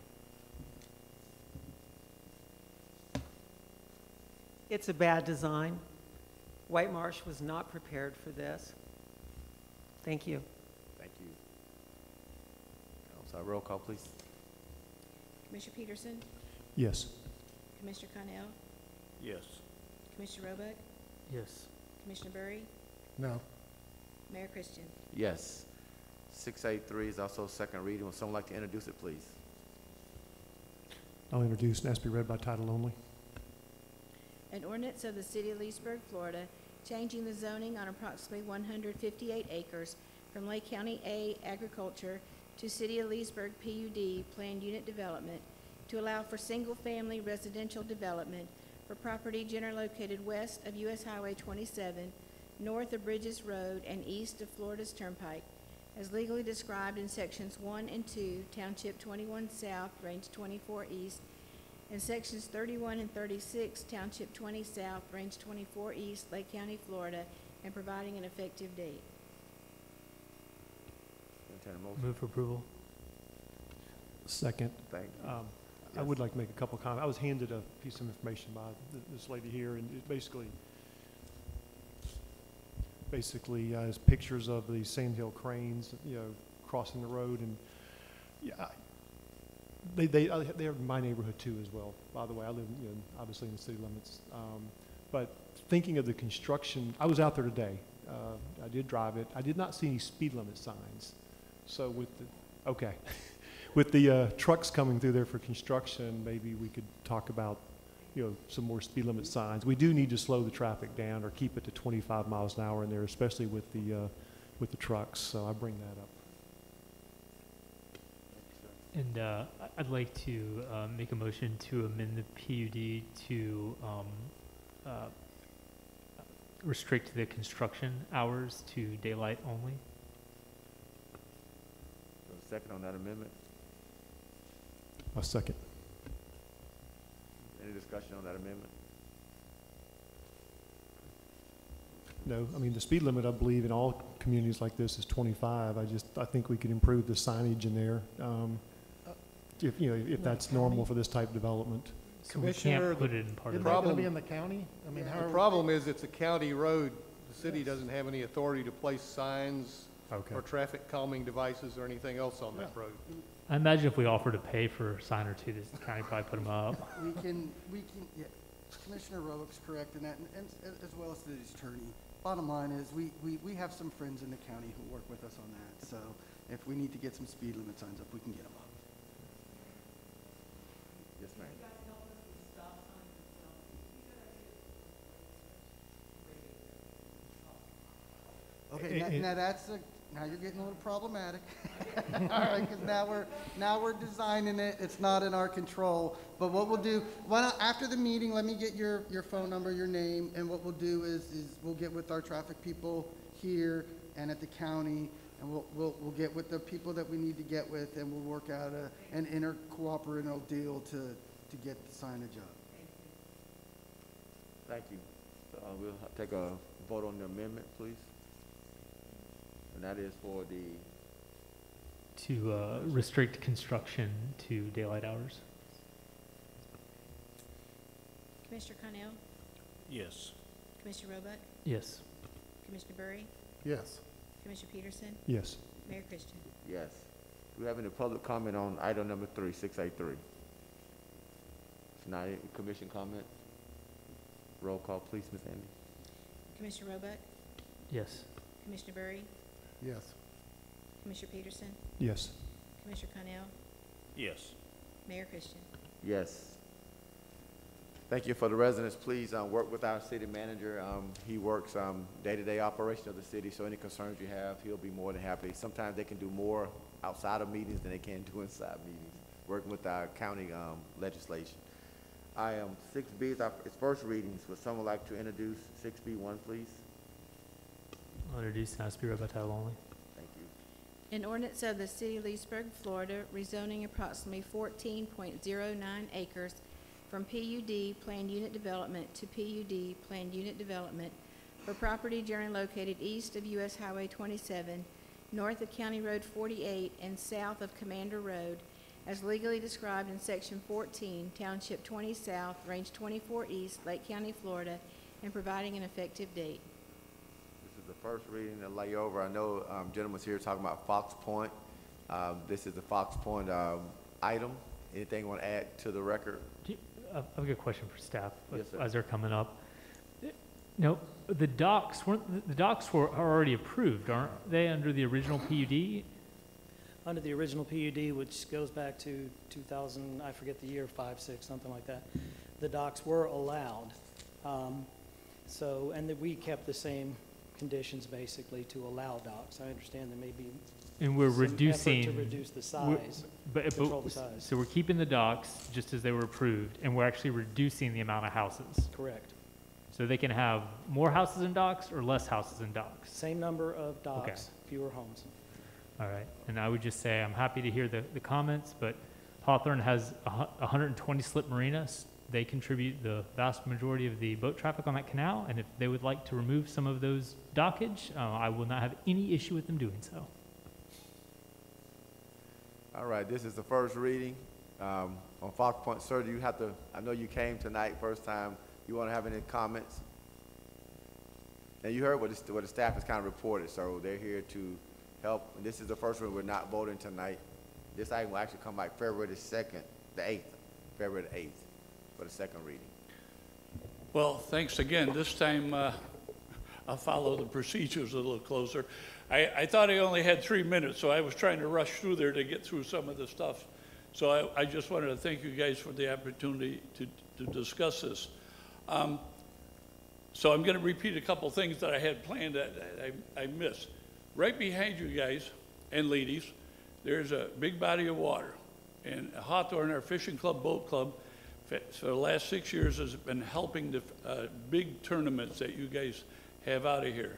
Speaker 13: It's a bad design. White Marsh was not prepared for this. Thank you.
Speaker 2: Thank you. Council, roll call, please.
Speaker 7: Commissioner Peterson,
Speaker 12: Yes.
Speaker 7: Commissioner Connell,
Speaker 18: Yes.
Speaker 7: Commissioner Roebuck,
Speaker 9: Yes.
Speaker 7: Commissioner Burry,
Speaker 8: No.
Speaker 7: Mayor Christian.
Speaker 2: Yes. 683 is also second reading. Would someone like to introduce it, please?
Speaker 12: I'll introduce and ask to be read by title only.
Speaker 7: An ordinance of the City of Leesburg, Florida, changing the zoning on approximately 158 acres from Lake County A Agriculture to City of Leesburg PUD Planned Unit Development to allow for single-family residential development for property generally located west of U.S. Highway 27, north of Bridges Road, and east of Florida's Turnpike, as legally described in Sections 1 and 2, Township 21 South, Range 24 East, and Sections 31 and 36, Township 20 South, Range 24 East, Lake County, Florida, and providing an effective date.
Speaker 2: Entertain a motion.
Speaker 9: Move for approval.
Speaker 12: Second.
Speaker 2: Thank you.
Speaker 12: I would like to make a couple of comments. I was handed a piece of information by this lady here, and it basically is pictures of the sandhill cranes, crossing the road, and yeah, they're in my neighborhood too as well. By the way, I live, obviously in the city limits. But thinking of the construction, I was out there today. I did drive it. I did not see any speed limit signs. So with the trucks coming through there for construction, maybe we could talk about, some more speed limit signs. We do need to slow the traffic down or keep it to 25 miles an hour in there, especially with the trucks. So I bring that up.
Speaker 9: And I'd like to make a motion to amend the PUD to restrict the construction hours to daylight only.
Speaker 2: Second on that amendment.
Speaker 12: A second.
Speaker 2: Any discussion on that amendment?
Speaker 12: No, I mean, the speed limit, I believe, in all communities like this is 25. I think we could improve the signage in there, if that's normal for this type of development.
Speaker 9: So we can't put it in part of
Speaker 8: Is
Speaker 9: the
Speaker 8: that going to be in the county? I mean,
Speaker 19: The problem is it's a county road. The city doesn't have any authority to place signs or traffic calming devices or anything else on that road.
Speaker 9: I imagine if we offer to pay for a sign or two, the county probably put them up.
Speaker 20: We can, yeah, Commissioner Roebuck's correct in that, and as well as the attorney. Bottom line is, we have some friends in the county who work with us on that, so if we need to get some speed limit signs up, we can get them up.
Speaker 2: Yes, ma'am.
Speaker 20: Okay, now you're getting a little problematic. All right, because now we're designing it. It's not in our control. But what we'll do, after the meeting, let me get your phone number, your name, and what we'll do is we'll get with our traffic people here and at the county, and we'll get with the people that we need to get with, and we'll work out an inter-cooperative deal to get the signage up.
Speaker 2: Thank you. We'll take a vote on the amendment, please. And that is for
Speaker 9: To restrict construction to daylight hours.
Speaker 7: Commissioner Connell,
Speaker 18: Yes.
Speaker 7: Commissioner Roebuck,
Speaker 9: Yes.
Speaker 7: Commissioner Burry,
Speaker 8: Yes.
Speaker 7: Commissioner Peterson,
Speaker 12: Yes.
Speaker 7: Mayor Christian.
Speaker 2: Yes. Do we have any public comment on item number 3, 683? If not, any commission comment? Roll call, please, Ms. Andy.
Speaker 7: Commissioner Roebuck,
Speaker 9: Yes.
Speaker 7: Commissioner Burry,
Speaker 8: Yes.
Speaker 7: Commissioner Peterson,
Speaker 12: Yes.
Speaker 7: Commissioner Connell,
Speaker 18: Yes.
Speaker 7: Mayor Christian.
Speaker 2: Yes. Thank you. For the residents, please work with our city manager. He works day-to-day operation of the city, so any concerns you have, he'll be more than happy. Sometimes they can do more outside of meetings than they can do inside meetings, working with our county legislation. 6B is its first readings. Would someone like to introduce 6B1, please?
Speaker 9: I'll introduce and ask to be read by title only.
Speaker 2: Thank you.
Speaker 7: An ordinance of the City of Leesburg, Florida, rezoning approximately 14.09 acres from PUD Planned Unit Development to PUD Planned Unit Development for property generally located east of US Highway 27, north of County Road 48, and south of Commander Road, as legally described in Section 14, Township 20 South, Range 24 East, Lake County, Florida, and providing an effective date.
Speaker 2: This is the first reading of layover. I know gentleman's here talking about Fox Point. This is the Fox Point item. Anything you want to add to the record?
Speaker 9: I've got a question for staff
Speaker 2: Yes, sir.
Speaker 9: as they're coming up. No, the docks were already approved, aren't they, under the original PUD?
Speaker 21: Under the original PUD, which goes back to 2000, I forget the year, 5, 6, something like that, the docks were allowed. And that we kept the same conditions basically to allow docks. I understand there may be
Speaker 9: And we're
Speaker 21: some
Speaker 9: reducing
Speaker 21: effort to reduce the size, control the size.
Speaker 9: So we're keeping the docks just as they were approved, and we're actually reducing the amount of houses.
Speaker 21: Correct.
Speaker 9: So they can have more houses and docks or less houses and docks.
Speaker 21: Same number of docks, fewer homes.
Speaker 9: All right, and I would just say I'm happy to hear the comments, but Hawthorne has 120 slip marinas. They contribute the vast majority of the boat traffic on that canal, and if they would like to remove some of those dockage, I will not have any issue with them doing so.
Speaker 2: All right, this is the first reading on Fox Point. Sir, do you have to, I know you came tonight first time. You want to have any comments? And you heard what the staff has kind of reported, so they're here to help. And this is the first one. We're not voting tonight. This item will actually come back February the 2nd, the 8th, February the 8th for the second reading.
Speaker 4: Well, thanks again. This time I'll follow the procedures a little closer. I thought I only had 3 minutes, so I was trying to rush through there to get through some of the stuff. So I just wanted to thank you guys for the opportunity to discuss this. So I'm going to repeat a couple things that I had planned that I missed. Right behind you guys and ladies, there's a big body of water. And Hawthorne, our fishing club, boat club, for the last 6 years has been helping the big tournaments that you guys have out of here.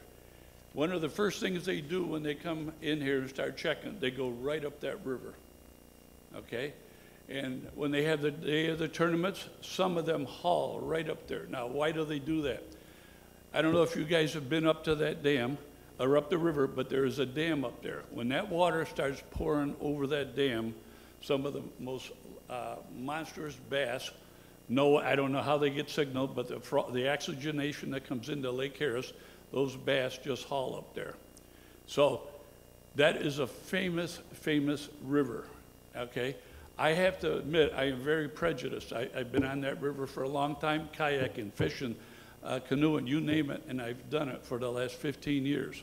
Speaker 4: One of the first things they do when they come in here and start checking, they go right up that river, okay? And when they have the day of the tournaments, some of them haul right up there. Now, why do they do that? I don't know if you guys have been up to that dam or up the river, but there is a dam up there. When that water starts pouring over that dam, some of the most monstrous bass, I don't know how they get signaled, but the oxygenation that comes into Lake Harris, those bass just haul up there. So that is a famous, famous river, okay? I have to admit, I am very prejudiced. I've been on that river for a long time, kayaking, fishing, canoeing, you name it, and I've done it for the last 15 years.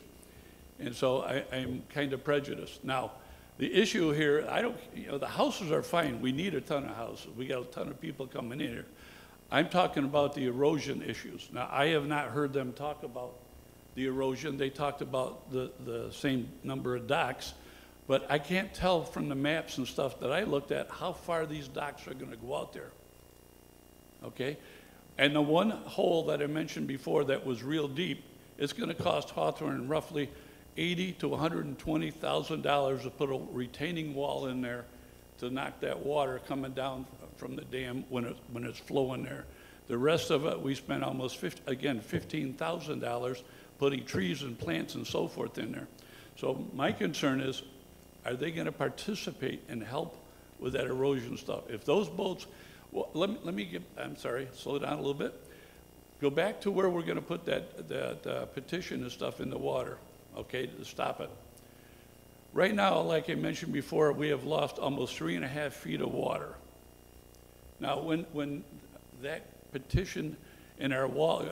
Speaker 4: And so I'm kind of prejudiced. Now, the issue here, the houses are fine. We need a ton of houses. We got a ton of people coming in here. I'm talking about the erosion issues. Now, I have not heard them talk about the erosion. They talked about the same number of docks, but I can't tell from the maps and stuff that I looked at how far these docks are going to go out there, okay? And the one hole that I mentioned before that was real deep, it's going to cost Hawthorne roughly $80,000 to $120,000 to put a retaining wall in there to knock that water coming down from the dam when it's flowing there. The rest of it, we spent almost $15,000 putting trees and plants and so forth in there. So my concern is, are they going to participate and help with that erosion stuff? If those boats, well, let me I'm sorry, slow down a little bit. Go back to where we're going to put that petition and stuff in the water, okay, to stop it. Right now, like I mentioned before, we have lost almost 3.5 feet of water. Now, when that petition in our wall,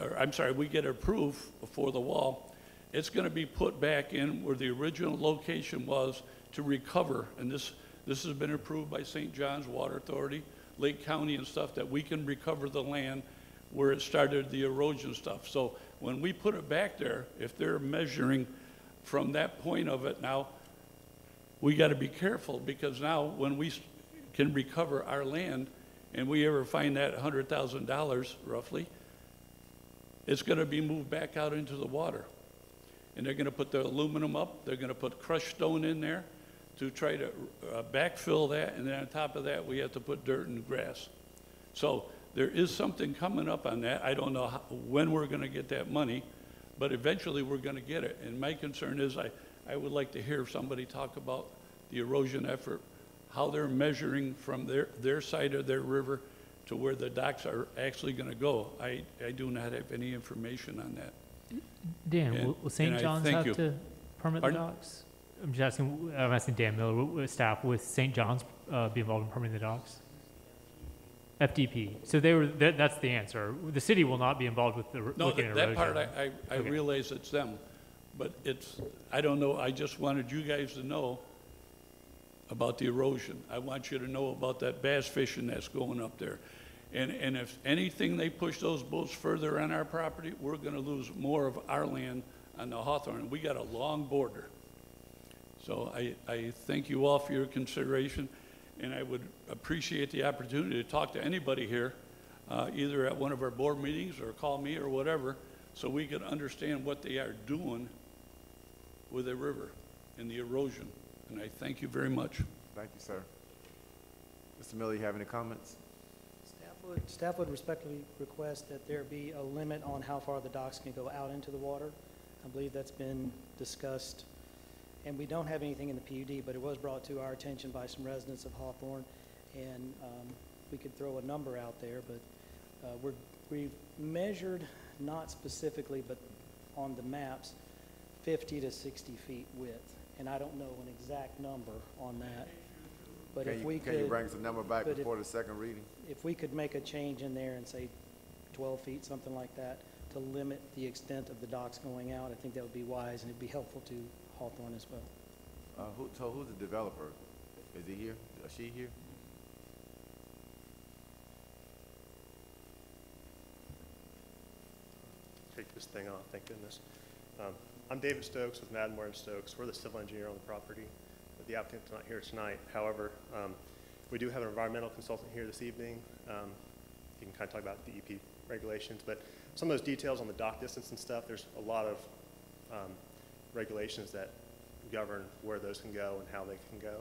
Speaker 4: we get approved for the wall, it's going to be put back in where the original location was to recover. And this has been approved by St. John's Water Authority. Lake County and stuff, that we can recover the land where it started the erosion stuff. So when we put it back there, if they're measuring from that point of it now, we got to be careful, because now when we can recover our land and we ever find that $100,000 roughly, it's going to be moved back out into the water. And they're going to put the aluminum up, they're going to put crushed stone in there to try to backfill that, and then on top of that we have to put dirt and grass. So there is something coming up on that. I don't know when we're going to get that money, but eventually we're going to get it. And my concern is I would like to hear somebody talk about the erosion effort, how they're measuring from their side of their river to where the docks are actually going to go. I do not have any information on that.
Speaker 9: Dan, will St. John's have to permit the
Speaker 4: Pardon?
Speaker 9: docks? I'm asking Dan Miller, with staff, with St. John's be involved in permitting the docks? FDP. So that's the answer. The city will not be involved with the looking at
Speaker 4: that
Speaker 9: erosion.
Speaker 4: part I realize it's them, but I don't know, I just wanted you guys to know about the erosion. I want you to know about that bass fishing that's going up there. And if anything, they push those boats further on our property, we're gonna lose more of our land on the Hawthorne. We got a long border. So I thank you all for your consideration, and I would appreciate the opportunity to talk to anybody here, either at one of our board meetings or call me or whatever, so we can understand what they are doing with the river and the erosion. And I thank you very much.
Speaker 2: Thank you, sir. Mr. Miller, you have any comments?
Speaker 21: Staff would respectfully request that there be a limit on how far the docks can go out into the water. I believe that's been discussed, and we don't have anything in the PUD, but it was brought to our attention by some residents of Hawthorne, and we could throw a number out there, but we've measured, not specifically, but on the maps, 50 to 60 feet width, and I don't know an exact number on that. But if we could,
Speaker 2: can you bring some number back before the second reading?
Speaker 21: If we could make a change in there and say 12 feet, something like that, to limit the extent of the docks going out, I think that would be wise, and it'd be helpful to Hawthorne as well.
Speaker 2: So who's the developer? Is he here? Is she here?
Speaker 1: Take this thing off, thank goodness. I'm David Stokes with Madden Moore & Stokes. We're the civil engineer on the property. The applicant's not here tonight. However, we do have an environmental consultant here this evening. He can kind of talk about DEP regulations, but some of those details on the dock distance and stuff, there's a lot of regulations that govern where those can go and how they can go.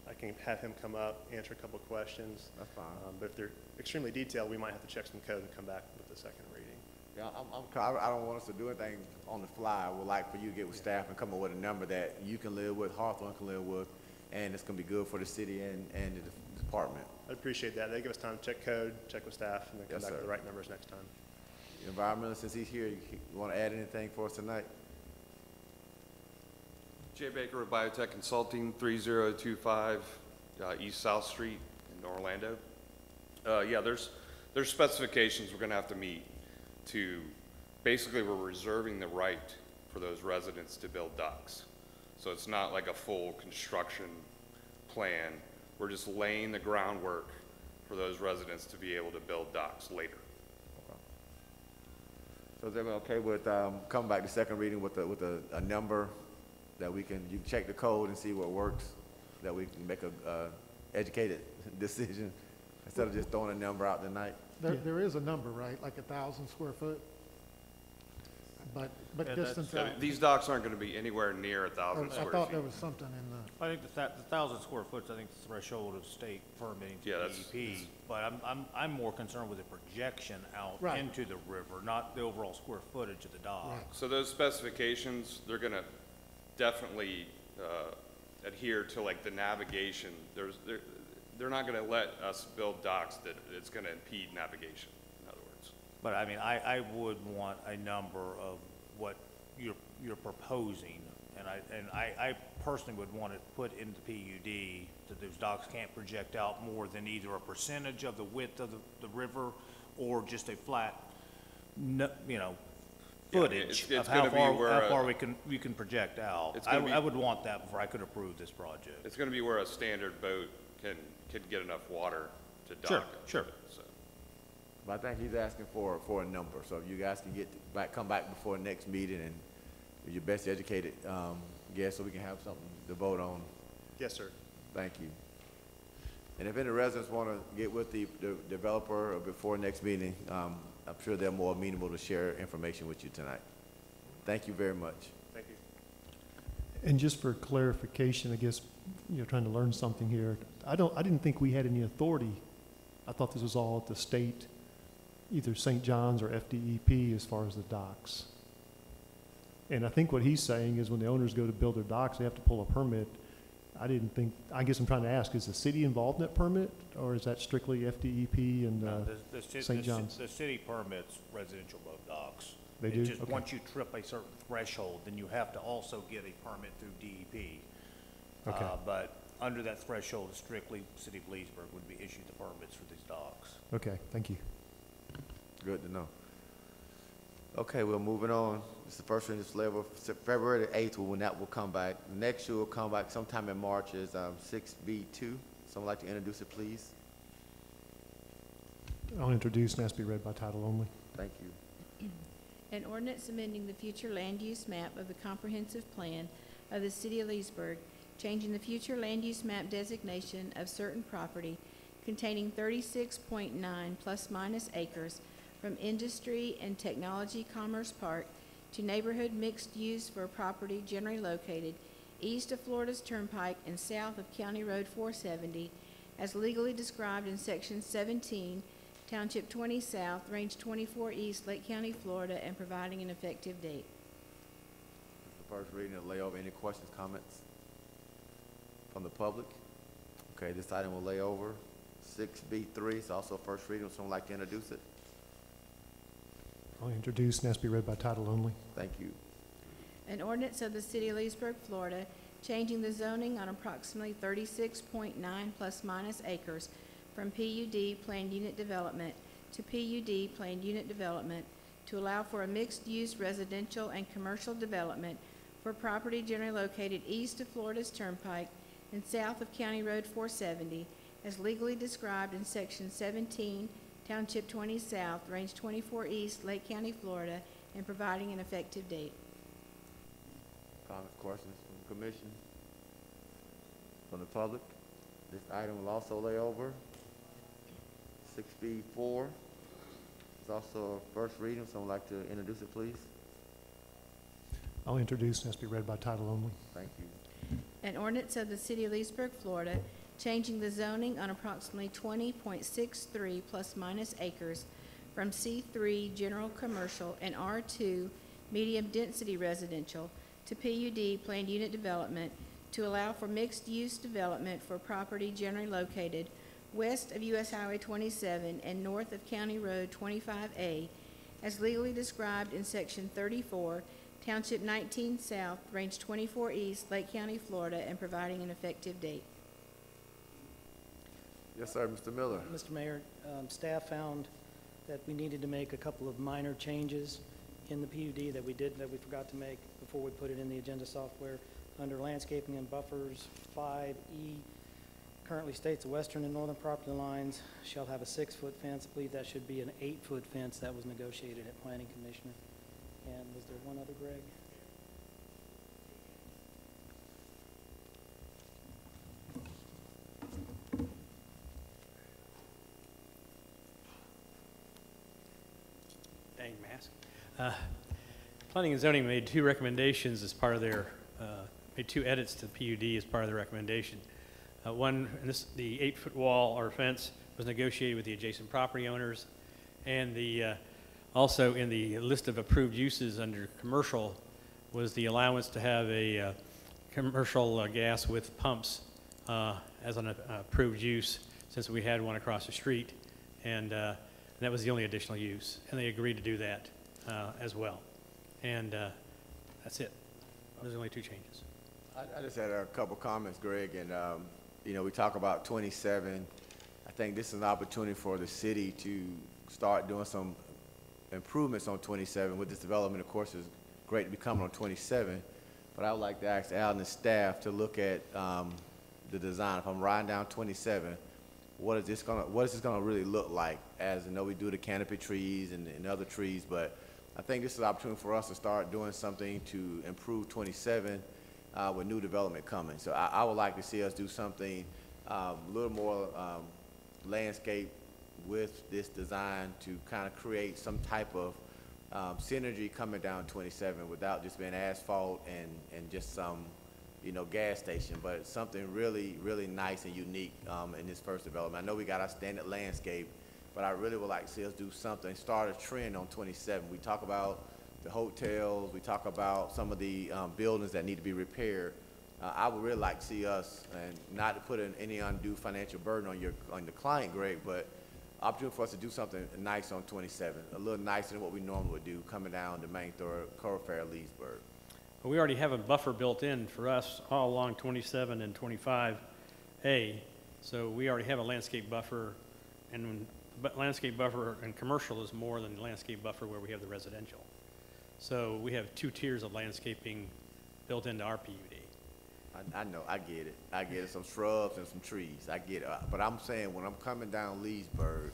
Speaker 1: I can have him come up, answer a couple of questions.
Speaker 2: That's fine.
Speaker 1: But if they're extremely detailed, we might have to check some code and come back with the second reading.
Speaker 2: Yeah, I don't want us to do anything on the fly. I would like for you to get with staff and come up with a number that you can live with, Hawthorne can live with, and it's gonna be good for the city and the department.
Speaker 1: I'd appreciate that. They give us time to check code, check with staff, and then come back with the right numbers next time.
Speaker 2: Environmental, since he's here, you wanna add anything for us tonight?
Speaker 22: Jay Baker with Biotech Consulting, 3025 East South Street in Orlando. Yeah, there's specifications we're gonna have to meet to, basically we're reserving the right for those residents to build docks. So it's not like a full construction plan. We're just laying the groundwork for those residents to be able to build docks later.
Speaker 2: Okay. So is everyone okay with coming back to second reading with a number that you can check the code and see what works, that we can make a educated decision instead of just throwing a number out tonight?
Speaker 8: There is a number, right, like 1,000 square foot? But
Speaker 22: Yeah,
Speaker 8: distance out.
Speaker 22: These docks aren't going to be anywhere near 1,000 square feet.
Speaker 8: I thought there was something in the.
Speaker 18: I think the 1,000 square foot is, I think, the threshold of state permitting to
Speaker 22: Yeah,
Speaker 18: DEP. But I'm more concerned with the projection out
Speaker 8: Right.
Speaker 18: into the river, not the overall square footage of the dock.
Speaker 8: Right.
Speaker 22: So those specifications, they're going to definitely adhere to like the navigation. They're not going to let us build docks that it's going to impede navigation, in other words.
Speaker 18: But I mean, I would want a number of what you're proposing, and I personally would want it put in the PUD that those docks can't project out more than either a percentage of the width of the river or just a flat, footage
Speaker 22: it's
Speaker 18: of how
Speaker 22: gonna
Speaker 18: far we can project out. I would want that before I could approve this project.
Speaker 22: It's going to be where a standard boat can get enough water to dock.
Speaker 18: Sure,
Speaker 22: it,
Speaker 18: sure.
Speaker 22: So.
Speaker 2: But I think he's asking for a number, so if you guys can come back before the next meeting and with your best educated, guess, so we can have something to vote on.
Speaker 1: Yes, sir.
Speaker 2: Thank you. And if any residents want to get with the developer before next meeting, I'm sure they're more amenable to share information with you tonight. Thank you very much.
Speaker 1: Thank you.
Speaker 12: And just for clarification, I guess, trying to learn something here. I didn't think we had any authority. I thought this was all at the state, either St. John's or FDEP as far as the docks. And I think what he's saying is when the owners go to build their docks, they have to pull a permit. I guess I'm trying to ask, is the city involved in that permit, or is that strictly FDEP and St. John's?
Speaker 18: The city permits residential boat docks.
Speaker 12: They do?
Speaker 18: Just
Speaker 12: Okay.
Speaker 18: once you trip a certain threshold, then you have to also get a permit through DEP.
Speaker 12: Okay.
Speaker 18: But under that threshold, strictly City of Leesburg would be issued the permits for these docks.
Speaker 12: Okay, thank you.
Speaker 2: Good to know. Okay, we're moving on. This is the first reading of this level. February the 8th, when that will come back. The next year will come back sometime in March is 6B2. Someone like to introduce it, please?
Speaker 12: I'll introduce and ask to be read by title only.
Speaker 2: Thank you.
Speaker 7: An ordinance amending the future land use map of the comprehensive plan of the city of Leesburg, changing the future land use map designation of certain property containing 36.9 plus minus acres from Industry and Technology Commerce Park to neighborhood mixed use for a property generally located east of Florida's Turnpike and south of County Road 470, as legally described in Section 17, Township 20 South, Range 24 East, Lake County, Florida, and providing an effective date.
Speaker 2: The first reading of layover. Any questions, comments from the public? Okay, this item will lay over. 6B3 is also a first reading. Would someone like to introduce it?
Speaker 12: I'll introduce and ask to be read by title only.
Speaker 2: Thank you.
Speaker 7: An ordinance of the city of Leesburg, Florida, changing the zoning on approximately 36.9 plus minus acres from PUD planned unit development to PUD planned unit development to allow for a mixed-use residential and commercial development for property generally located east of Florida's Turnpike and south of County Road 470, as legally described in Section 17, Township 20 South, Range 24 East, Lake County, Florida, and providing an effective date.
Speaker 2: Comments, questions from the commission? From the public? This item will also lay over. 6B4 is also a first reading. Someone like to introduce it, please?
Speaker 12: I'll introduce and ask to be read by title only.
Speaker 2: Thank you.
Speaker 7: An ordinance of the city of Leesburg, Florida, changing the zoning on approximately 20.63 plus minus acres from C3 general commercial and R2 medium density residential to PUD planned unit development to allow for mixed-use development for property generally located west of US Highway 27 and north of County Road 25A, as legally described in Section 34, Township 19 South, Range 24 East, Lake County, Florida, and providing an effective date.
Speaker 2: Yes, sir. Mr. Miller.
Speaker 21: Mr. Mayor, staff found that we needed to make a couple of minor changes in the PUD that we forgot to make before we put it in the agenda software. Under landscaping and buffers, 5E currently states the western and northern property lines shall have a 6-foot fence. I believe that should be an 8-foot fence that was negotiated at Planning Commissioner. And was there one other, Greg?
Speaker 10: Dang mask. Planning and zoning made two recommendations as part of their, made two edits to the PUD as part of the recommendation. One, the 8-foot wall or fence was negotiated with the adjacent property owners, and the also in the list of approved uses under commercial was the allowance to have a commercial gas with pumps as an approved use, since we had one across the street, and that was the only additional use, and they agreed to do that as well. And that's it. Those are the only two changes.
Speaker 2: I just had a couple comments, Greg, and you know, we talk about 27. I think this is an opportunity for the city to start doing some improvements on 27. With this development, of course, it's great to be coming on 27, but I would like to ask Al and the staff to look at the design. If I'm riding down 27, what is this gonna really look like? As I know, we do the canopy trees and other trees, but I think this is an opportunity for us to start doing something to improve 27 with new development coming. So I would like to see us do something a little more landscape with this design to kind of create some type of synergy coming down 27 without just being asphalt and just some, you know, gas station, but something really, really nice and unique in this first development. I know we got our standard landscape, but I really would like to see us do something, start a trend on 27. We talk about the hotels, we talk about some of the buildings that need to be repaired. I would really like to see us, and not to put in any undue financial burden on the client, Greg, but opportunity for us to do something nice on 27, a little nicer than what we normally would do coming down the main thoroughfare of Leesburg.
Speaker 10: Well, we already have a buffer built in for us all along 27 and 25A, so we already have a landscape buffer, and landscape buffer and commercial is more than the landscape buffer where we have the residential. So we have 2 tiers of landscaping built into our PUD.
Speaker 2: I know, I get it, some shrubs and some trees, I get it, but I'm saying when I'm coming down Leesburg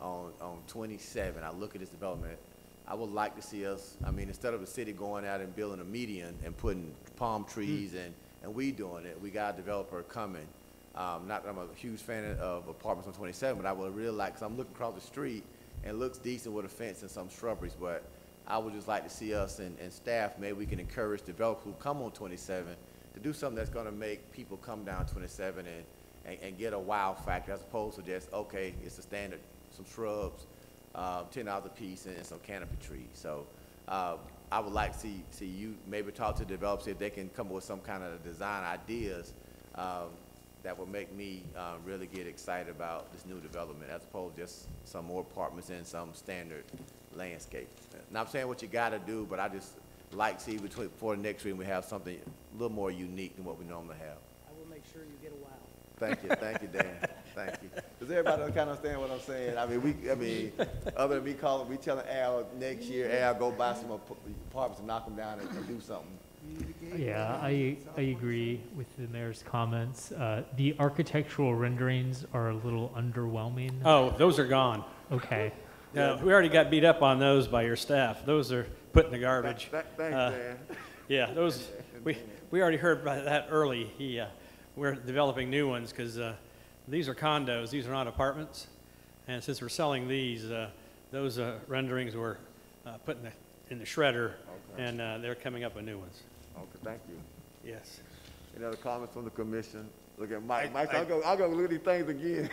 Speaker 2: on 27, I look at this development, I would like to see us, I mean, instead of the city going out and building a median and putting palm trees and we doing it, we got a developer coming. Not that I'm a huge fan of apartments on 27, but I would really like, because I'm looking across the street and it looks decent with a fence and some shrubberies, but I would just like to see us and staff, maybe we can encourage developers who come on 27 to do something that's going to make people come down 27 and get a wow factor, as opposed to just, okay, it's a standard, some shrubs, $10 a piece and some canopy trees. So I would like to see you maybe talk to developers if they can come up with some kind of design ideas that would make me really get excited about this new development, as opposed to just some more apartments and some standard landscape. Not saying what you got to do, but I just like to see before the next week we have something a little more unique than what we normally have.
Speaker 21: I will make sure you get a wow.
Speaker 2: Thank you, Dan. Thank you. Does everybody kind of understand what I'm saying? I mean, other than me telling Al next year, Al, go buy some apartments and knock them down and do something.
Speaker 9: Yeah, I agree with the mayor's comments. The architectural renderings are a little underwhelming.
Speaker 10: Oh, those are gone.
Speaker 9: Okay.
Speaker 10: We already got beat up on those by your staff. Those are put in the garbage.
Speaker 2: Thanks, Dan.
Speaker 10: Yeah, those, we already heard about that early. We're developing new ones because these are condos. These are not apartments. And since we're selling these, those renderings were put in the shredder, okay. And they're coming up with new ones.
Speaker 2: Okay, thank you.
Speaker 10: Yes.
Speaker 2: Any other comments from the commission? Look at Mike. Mike, I'll go look at these things again.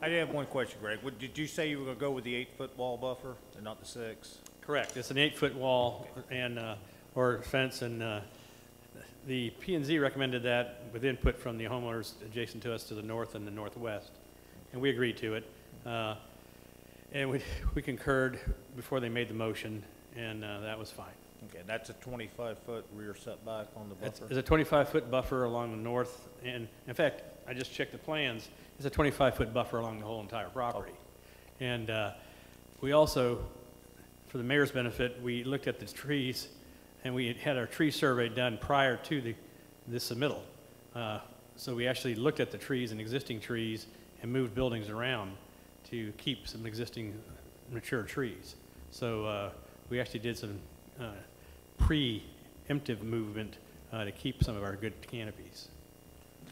Speaker 18: I did have one question, Greg. Did you say you were going to go with the 8-foot wall buffer and not the 6?
Speaker 10: Correct. It's an 8-foot wall and or fence, and the P&Z recommended that with input from the homeowners adjacent to us to the north and the northwest, and we agreed to it. And we concurred before they made the motion, and that was fine.
Speaker 18: Okay, that's a 25-foot rear setback on the buffer?
Speaker 10: It's a 25-foot buffer along the north, and in fact, I just checked the plans. It's a 25-foot buffer along the whole entire property. Oh. And we also, for the mayor's benefit, we looked at the trees, and we had our tree survey done prior to this submittal. So we actually looked at the trees and existing trees and moved buildings around to keep some existing mature trees. So we actually did some preemptive movement to keep some of our good canopies.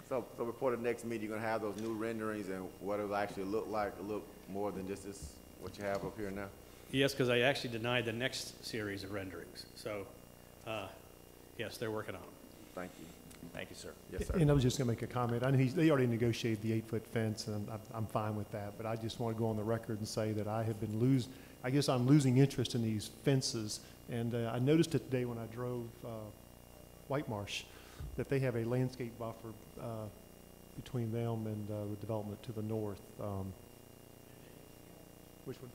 Speaker 2: So before the next meeting, you're going to have those new renderings and what it'll actually look like, look more than just this, what you have up here now?
Speaker 10: Yes, because I actually denied the next series of renderings. So, yes, they're working on them.
Speaker 2: Thank you.
Speaker 18: Thank you, sir.
Speaker 12: Yes, sir. And I was just going to make a comment. I know they already negotiated the 8-foot fence, and I'm fine with that. But I just want to go on the record and say that I have been I guess I'm losing interest in these fences. And I noticed it today when I drove White Marsh, that they have a landscape buffer between them and the development to the north. Which one?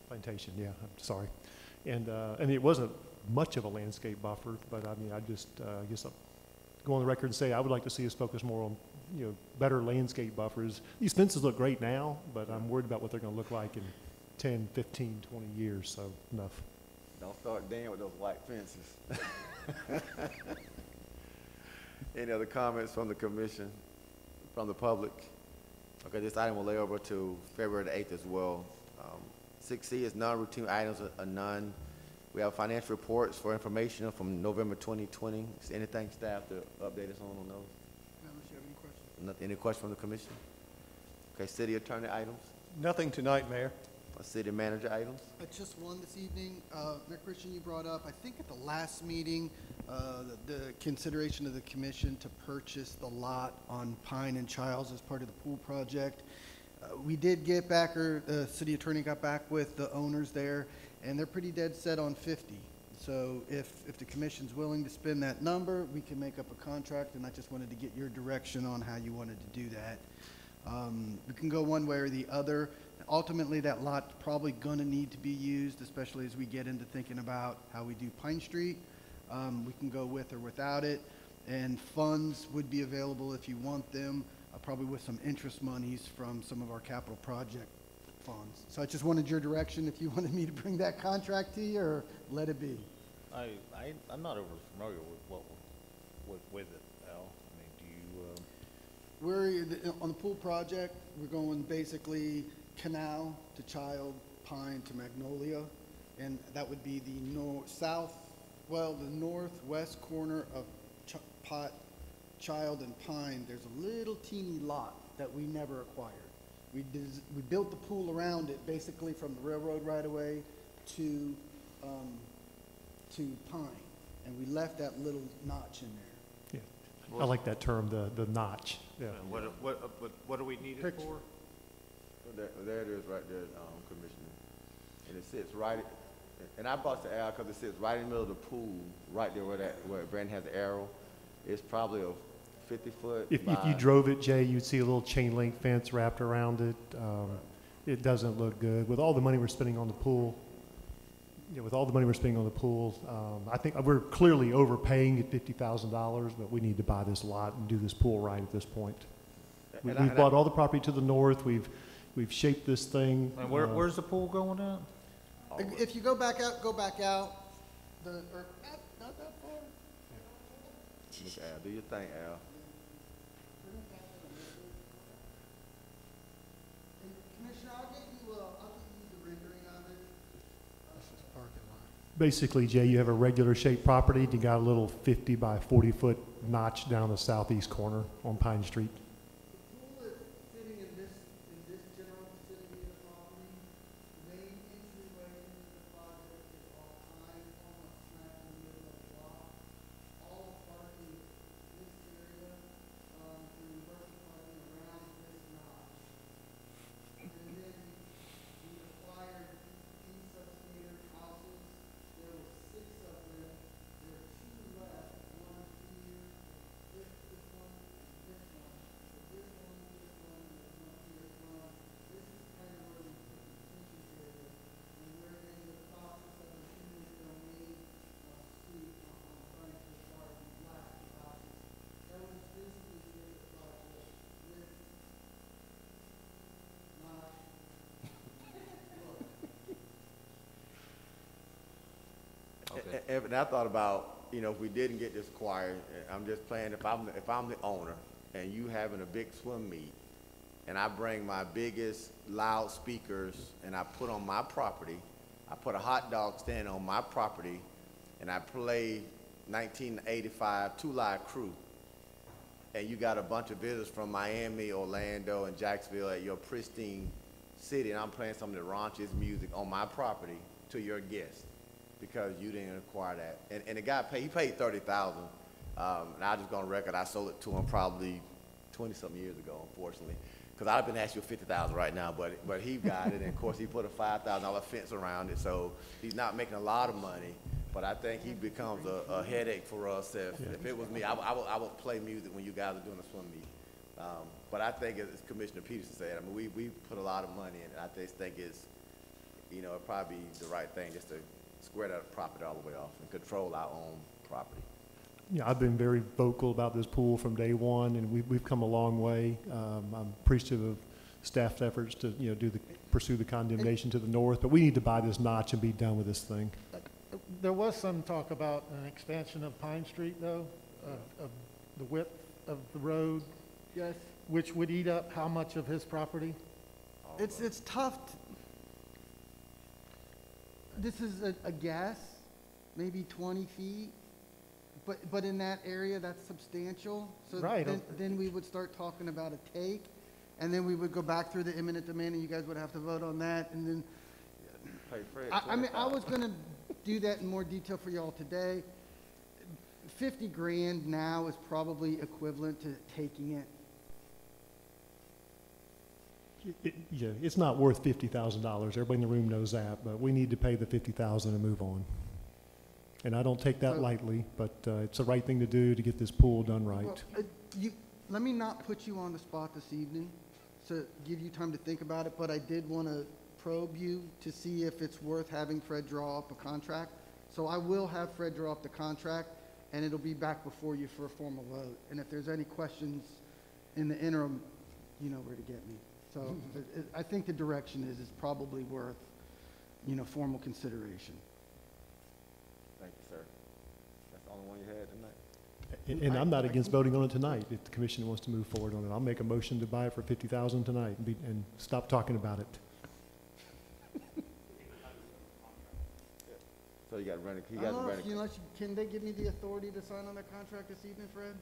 Speaker 12: Plantation, yeah, I'm sorry. And it wasn't much of a landscape buffer, but I mean, I guess I'll go on the record and say I would like to see us focus more on, better landscape buffers. These fences look great now, but I'm worried about what they're going to look like in 10, 15, 20 years, so enough.
Speaker 2: Don't start Dan with those white fences. Any other comments from the commission, from the public? Okay, this item will lay over to February the 8th as well. 6C is non-routine items are none. We have financial reports for information from November 2020. Is anything staff to update us on those?
Speaker 20: Unless you have any questions.
Speaker 2: Any questions from the commission? Okay, city attorney items?
Speaker 19: Nothing tonight, Mayor.
Speaker 2: City manager items?
Speaker 20: Just one this evening. Mayor Christian, you brought up, I think at the last meeting, the consideration of the commission to purchase the lot on Pine and Childs as part of the pool project. We did get back, or the city attorney got back with the owners there, and they're pretty dead set on 50. So if the commission's willing to spend that number, we can make up a contract, and I just wanted to get your direction on how you wanted to do that. We can go one way or the other. Ultimately, that lot's probably going to need to be used, especially as we get into thinking about how we do Pine Street. We can go with or without it, and funds would be available if you want them, probably with some interest monies from some of our capital project funds. So I just wanted your direction, if you wanted me to bring that contract to you or let it be.
Speaker 18: I'm not overly familiar with it, Al. I mean, do you?
Speaker 20: We're, on the pool project, we're going basically Canal to Child, Pine to Magnolia, and that would be the the northwest corner of Child and Pine. There's a little teeny lot that we never acquired. We built the pool around it, basically from the railroad right away to Pine, and we left that little notch in there.
Speaker 12: Yeah, I like that term, the notch. Yeah.
Speaker 18: What do we need it for?
Speaker 2: There it is right there, Commissioner. And it sits right, and I brought the arrow because it sits right in the middle of the pool, right there where Brandon has the arrow. It's probably a 50-foot.
Speaker 12: If you drove it, Jay, you'd see a little chain link fence wrapped around it. It doesn't look good. With all the money we're spending on the pool, I think we're clearly overpaying at $50,000, but we need to buy this lot and do this pool right at this point. We've bought all the property to the north. We've shaped this thing.
Speaker 18: And where's the pool going at?
Speaker 20: If you go back out, not that far.
Speaker 2: Look, Al, do your thing, Al.
Speaker 20: Commissioner, I'll get you the rendering of it. This is parking lot.
Speaker 12: Basically, Jay, you have a regular shaped property. You got a little 50 by 40 foot notch down the southeast corner on Pine Street.
Speaker 20: The pool is sitting in this general vicinity of the property. The main entryway into the project is all Pine, almost smack in the middle of the lot. All the parking this area, and the rest of the parking around this notch. And then we acquired these substandard houses. There were 6 of them. There are 2 left, one here, this one, and this one. So this one, and there's one here as well. This is kind of where we put the detention area, and we're in the process of an eminent domain suite on trying to acquire these last 2 houses. That was basically the project with not
Speaker 2: And I thought about, if we didn't get this acquired, I'm just playing, if I'm the owner and you having a big swim meet and I bring my biggest loudspeakers and I put on my property, I put a hot dog stand on my property and I play 1985 Two Live Crew, and you got a bunch of visitors from Miami, Orlando, and Jacksonville at your pristine city, and I'm playing some of the raunchiest music on my property to your guests because you didn't acquire that. And the guy he paid $30,000, and I just go on record, I sold it to him probably 20-something years ago, unfortunately, because I've been asking you $50,000 right now, but he got it, and of course he put a $5,000 fence around it, so he's not making a lot of money. But I think he becomes a headache for us. If it was me, I would play music when you guys are doing a swim meet. But I think, as Commissioner Peterson said, I mean, we put a lot of money in it. I just think it's, it'd probably be the right thing just to square that property all the way off and control our own property.
Speaker 12: Yeah, I've been very vocal about this pool from day one, and we've come a long way. I'm appreciative of staff's efforts to pursue the condemnation to the north, but we need to buy this notch and be done with this thing.
Speaker 8: There was some talk about an expansion of Pine Street, though, of the width of the road,
Speaker 20: Yes,
Speaker 8: which would eat up how much of his property?
Speaker 20: it's tough. This is a guess, maybe 20 feet, but in that area, that's substantial. So
Speaker 8: Right.
Speaker 20: then we would start talking about a take, and then we would go back through the eminent domain, and you guys would have to vote on that, and then,
Speaker 2: Pay Fred
Speaker 20: I mean, I was
Speaker 2: 25.
Speaker 20: gonna do that in more detail for y'all today. 50 grand now is probably equivalent to taking it.
Speaker 12: Yeah, it's not worth $50,000. Everybody in the room knows that, but we need to pay the $50,000 and move on. And I don't take that
Speaker 20: So-
Speaker 12: lightly, but it's the right thing to do to get this pool done right.
Speaker 20: Well, let me not put you on the spot this evening, to give you time to think about it, but I did want to probe you to see if it's worth having Fred draw up a contract. So I will have Fred draw up the contract, and it'll be back before you for a formal vote. And if there's any questions in the interim, you know where to get me. So I think the direction is it's probably worth, formal consideration.
Speaker 2: Thank you, sir. That's the only one you had tonight?
Speaker 12: And I'm not against voting on it tonight. If the commission wants to move forward on it, I'll make a motion to buy it for $50,000 tonight and stop talking about it.
Speaker 2: So you got to run it, you
Speaker 20: I
Speaker 2: got
Speaker 20: don't
Speaker 2: to
Speaker 20: know
Speaker 2: run
Speaker 20: if
Speaker 2: it.
Speaker 20: can they give me the authority to sign on that contract this evening, Fred?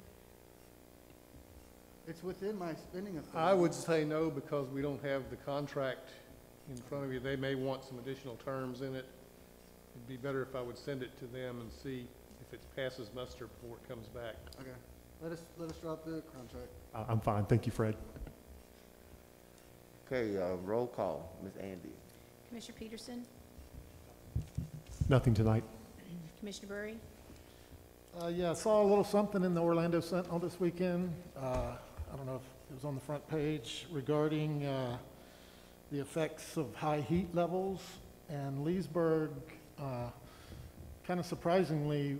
Speaker 20: It's within my spending authority.
Speaker 19: I would say no, because we don't have the contract in front of you. They may want some additional terms in it. It'd be better if I would send it to them and see if it passes muster before it comes back.
Speaker 20: Okay, let us drop the contract.
Speaker 12: I'm fine. Thank you, Fred.
Speaker 2: Okay, roll call, Ms. Andy.
Speaker 7: Commissioner Peterson?
Speaker 12: Nothing tonight.
Speaker 7: Commissioner Bury?
Speaker 8: Yeah, I saw a little something in the Orlando Sentinel this weekend. I don't know if it was on the front page regarding the effects of high heat levels. And Leesburg, kind of surprisingly,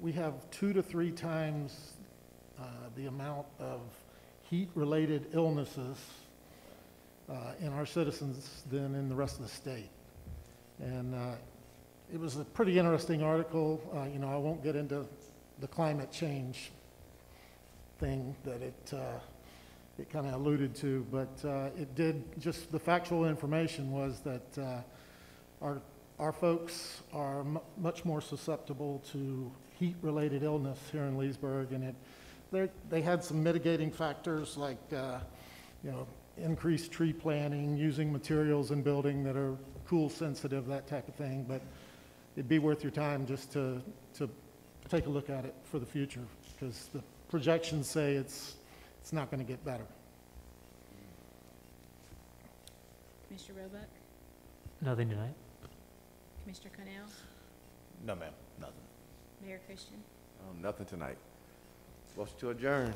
Speaker 8: we have 2 to 3 times the amount of heat-related illnesses in our citizens than in the rest of the state. And it was a pretty interesting article. I won't get into the climate change thing that it kind of alluded to, but it did, just the factual information was that our folks are much more susceptible to heat-related illness here in Leesburg, and they had some mitigating factors like increased tree planting, using materials in building that are cool sensitive, that type of thing, but it'd be worth your time just to take a look at it for the future, because the projections say it's not going to get better.
Speaker 7: Commissioner Roebuck?
Speaker 9: Nothing tonight.
Speaker 7: Commissioner Cornell?
Speaker 18: No, ma'am, nothing.
Speaker 7: Mayor Christian?
Speaker 2: Nothing tonight. Motion to adjourn.